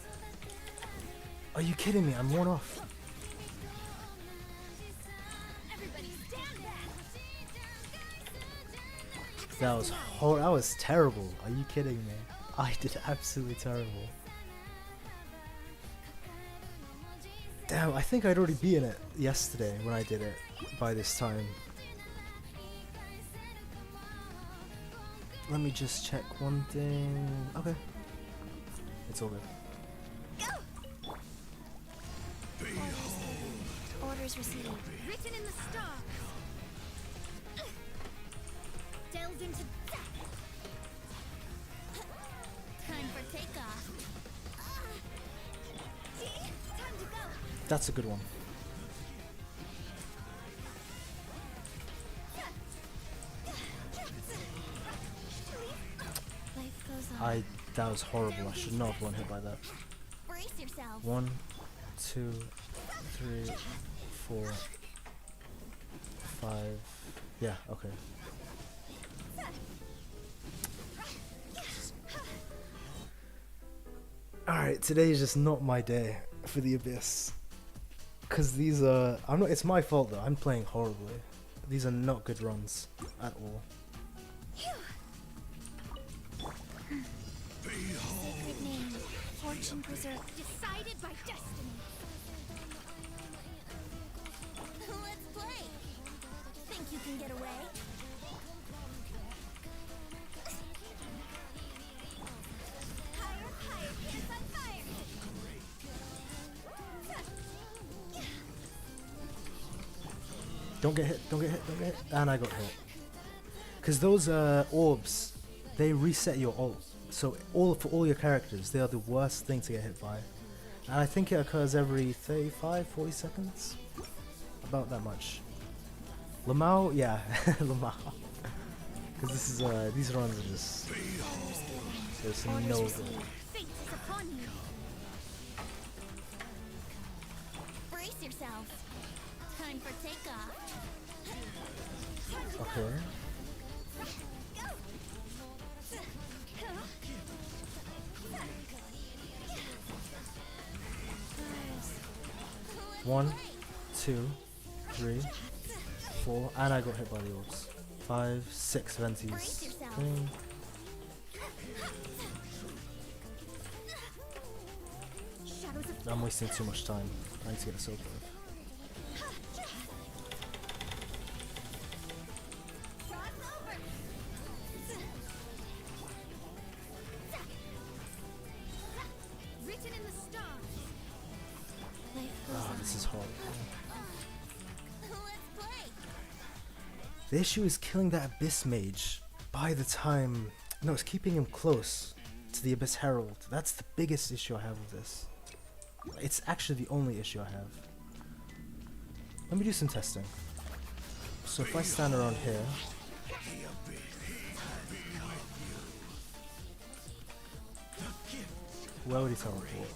Are you kidding me? I'm one off. Everybody stand back. That was terrible. Are you kidding me? I did absolutely terrible. Damn, I think I'd already beaten it yesterday when I did it by this time. Let me just check one thing. Okay. It's all good. Orders received. Written in the stars. Delved into death. Time for takeoff. Time to go. That's a good one. Life goes on. That was horrible. I should not have been hit by that. Brace yourself. 1, 2, 3, 4, 5. Yeah, okay. Alright, today is just not my day for the Abyss. Cause these are it's my fault though, I'm playing horribly. These are not good runs at all. Sacred name. Fortune preserved. Decided by destiny. Let's play. Think you can get away? Higher, higher, pants on fire. Don't get hit, don't get hit, don't get hit. And I got hit. Cause those orbs, they reset your ult. So for all your characters, they are the worst thing to get hit by. And I think it occurs every 35, 40 seconds. About that much. Lamau, yeah, Lamau. Because this is these runs are just there's no good. Fate is upon you. Brace yourself. Time for takeoff. Okay. 1, 2, 3, 4, and I got hit by the orbs. 5, 6 venties. Okay. I'm wasting too much time. I need to get a soap off. Oh, this is horrible. The issue is killing that Abyss Mage by the time... No, it's keeping him close to the Abyss Herald. That's the biggest issue I have with this. It's actually the only issue I have. Let me do some testing. So if I stand around here... Where would he teleport?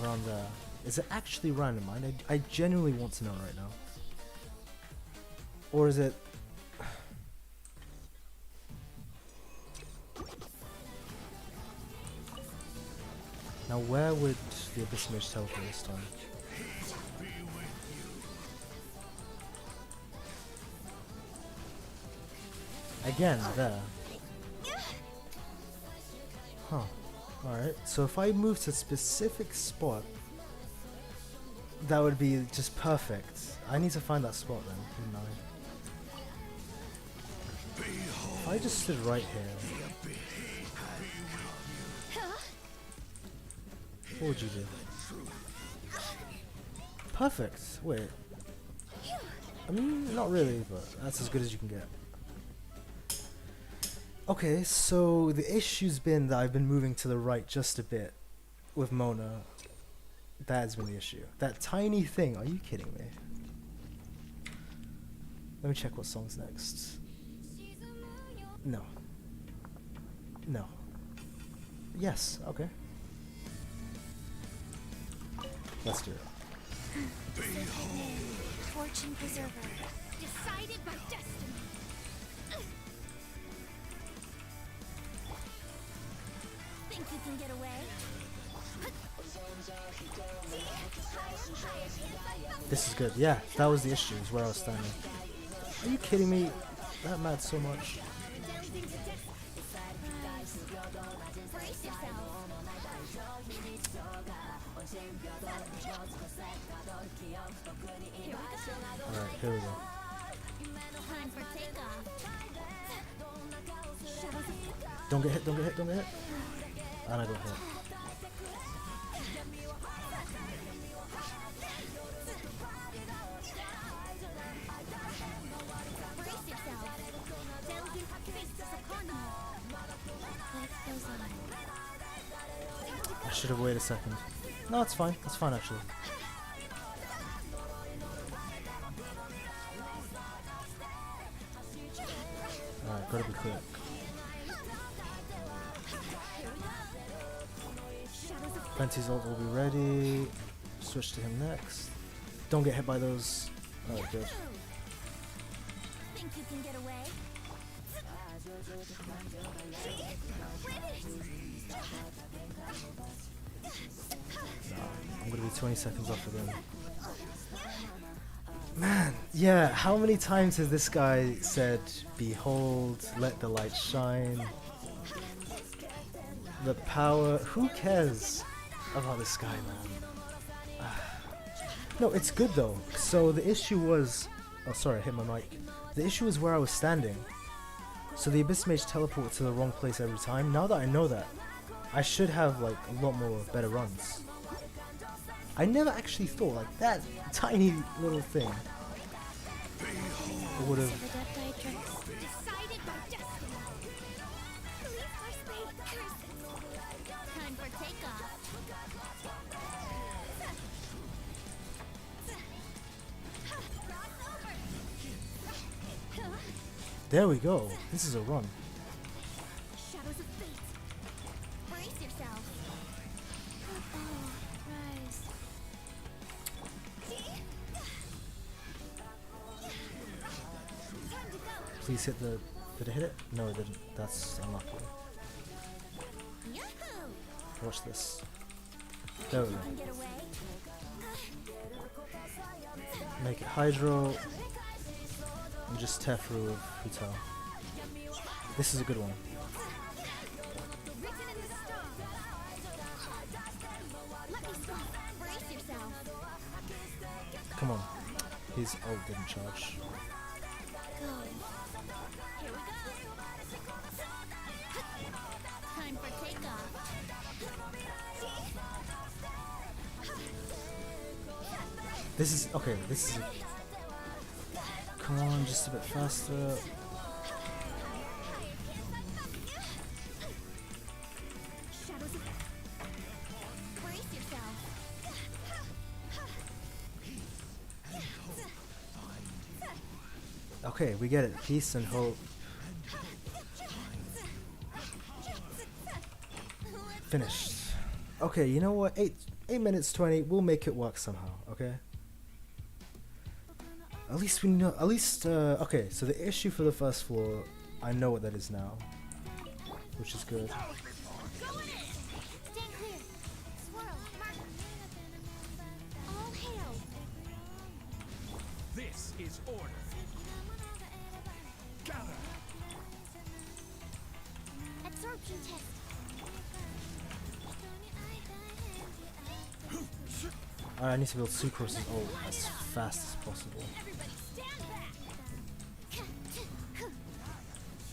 Around there. Is it actually randomized? I genuinely want to know right now. Or is it... Now where would the Abyss Mage teleport this time? Again, there. Huh. Alright, so if I move to a specific spot, that would be just perfect. I need to find that spot then, wouldn't I? If I just stood right here... What would you do? Perfect. Wait. I mean, not really, but that's as good as you can get. Okay, so the issue's been that I've been moving to the right just a bit with Mona. That's been the issue. That tiny thing. Are you kidding me? Let me check what song's next. No. No. Yes, okay. Let's do it. Fortune preserver. Decided by destiny. Think you can get away? This is good. Yeah, that was the issue, is where I was standing. Are you kidding me? That mattered so much. Brace yourself. Alright, here we go. Time for takeoff. Don't get hit, don't get hit, don't get hit. And I got hit. Brace yourself. Life goes on. I should have waited a second. No, it's fine. It's fine actually. Alright, gotta be quick. Venti's ult will be ready. Switch to him next. Don't get hit by those. Oh, good. Think you can get away? I'm gonna be 20 seconds off again. Man, yeah, how many times has this guy said, "Behold, let the light shine"? The power. Who cares about this guy, man? No, it's good though. So the issue was... Oh, sorry, I hit my mic. The issue was where I was standing. So the Abyss Mage teleported to the wrong place every time. Now that I know that, I should have like a lot more better runs. I never actually thought like that tiny little thing would have... Decided by destiny. Leave our spade curses. Time for takeoff. There we go. This is a run. Shadows of fate. Brace yourself. Oh, rise. Time to go. Please hit the... Did it hit it? No, it didn't. That's unlucky. Yahoo! Watch this. There we go. Can get away. Make it Hydro. And just tear through with Hutel. This is a good one. Come on. His ult didn't charge. Time for takeoff. This is okay. This is. Come on, just a bit faster. Okay, we get it. Peace and hope. Finished. Okay, you know what? 8 minutes 20. We'll make it work somehow. Okay. At least we know. At least okay. So the issue for the first floor, I know what that is now, which is good. This is order. Gather. Absorption test. I need to build Sucrose's ult as fast as possible. Everybody stand back.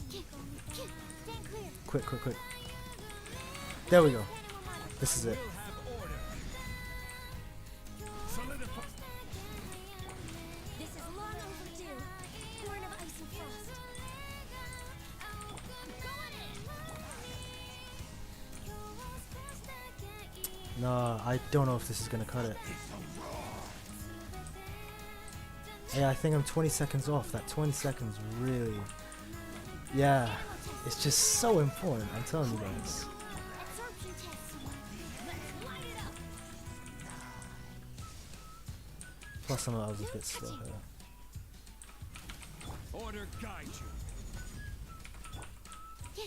Stand clear. Quick, quick, quick. There we go. This is it. Solidify. This is long overdue. Born of ice and frost. Nah, I don't know if this is gonna cut it. Yeah, I think I'm 20 seconds off. That 20 seconds really... Yeah, it's just so important, I'm telling you guys. Absorption test. Let's light it up. Plus I was a bit slow here. Order guide you.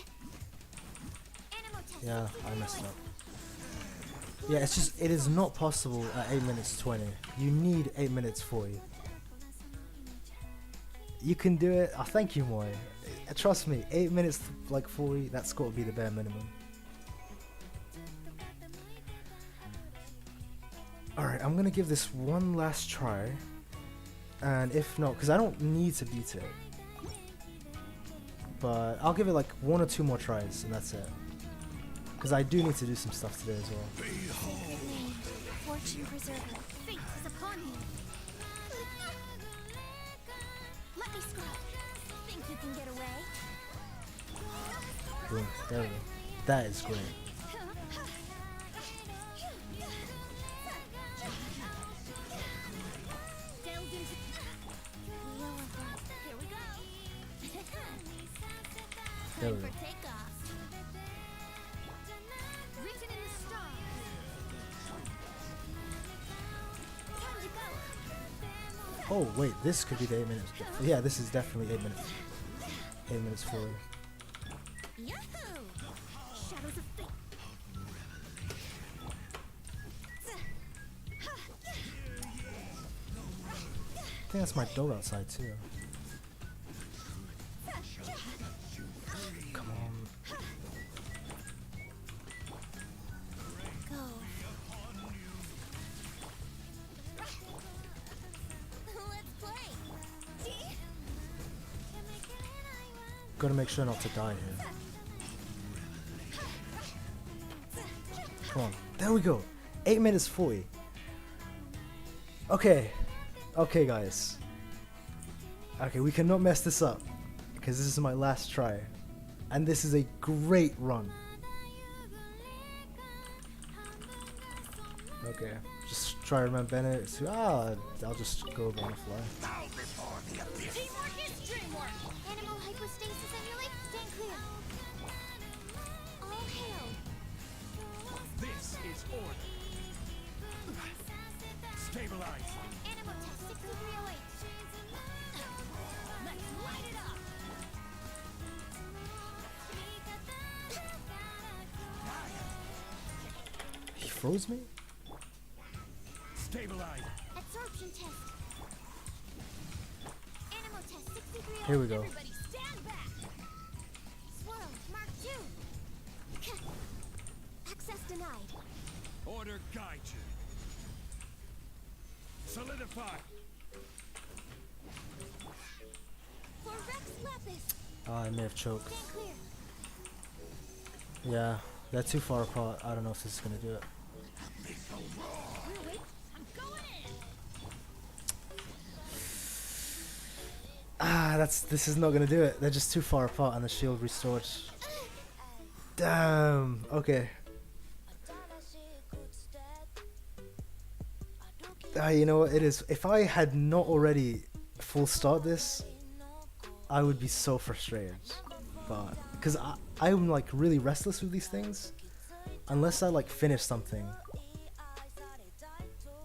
Animal test. Yeah, I messed up. Yeah, it's just, it is not possible at 8 minutes 20. You need 8 minutes 40. You can do it. Oh, thank you, Moy. Trust me, 8 minutes like 40, that's got to be the bare minimum. Alright, I'm going to give this one last try. And if not, because I don't need to beat it. But I'll give it like 1 or 2 more tries, and that's it. Because I do need to do some stuff today as well. Fortune preserver. Fate is upon you. Let me scrub. Think you can get away? Boom, there we go. That is great. Delve into. Here we go. There we Time go. for takeoff. Written in the stars. Time to go. Oh, wait, this could be the 8 minutes. Yeah, this is definitely 8 minutes. 8 minutes 40. Yahoo! Shadows of fate. I think that's my dog outside too. Come on. Go. Let's play. Gotta make sure not to die here. Come on. There we go. 8 minutes 40. Okay. Okay, guys. Okay, we cannot mess this up. Because this is my last try. And this is a great run. Okay. Just try to remember Bennett. So, I'll just go over on the fly. Teamwork is dreamwork. Animal hypostasis emulate. Stand clear. All hail. This is order. Stabilize. Animal test 6308. Let's light it up. He froze me? Stabilize. Absorption test. Here we go. Everybody stand back. Swirl, Mark 2. Access denied. Order guide you. Solidify. For Rex Lapis. I may have choked. Stand clear. Yeah, they're too far apart. I don't know if this is gonna do it. Wait, I'm going in. This is not gonna do it. They're just too far apart and the shield restored. Damn. Okay. You know what it is? If I had not already full start this, I would be so frustrated. But because I'm like really restless with these things, unless I like finish something.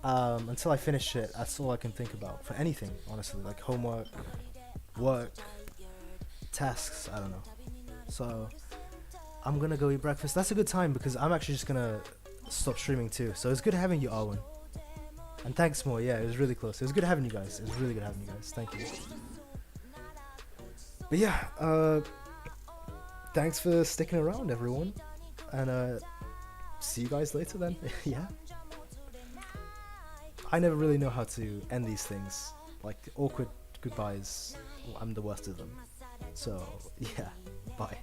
Until I finish it, that's all I can think about for anything, honestly. Like homework, work, tasks, I don't know. So I'm gonna go eat breakfast. That's a good time because I'm actually just gonna stop streaming too. So it's good having you, Arwen. And thanks more. Yeah, it was really close. It was good having you guys. It was really good having you guys. Thank you. But yeah, thanks for sticking around, everyone. And see you guys later then. Yeah. I never really know how to end these things. Like awkward goodbyes. I'm the worst of them. So yeah, bye.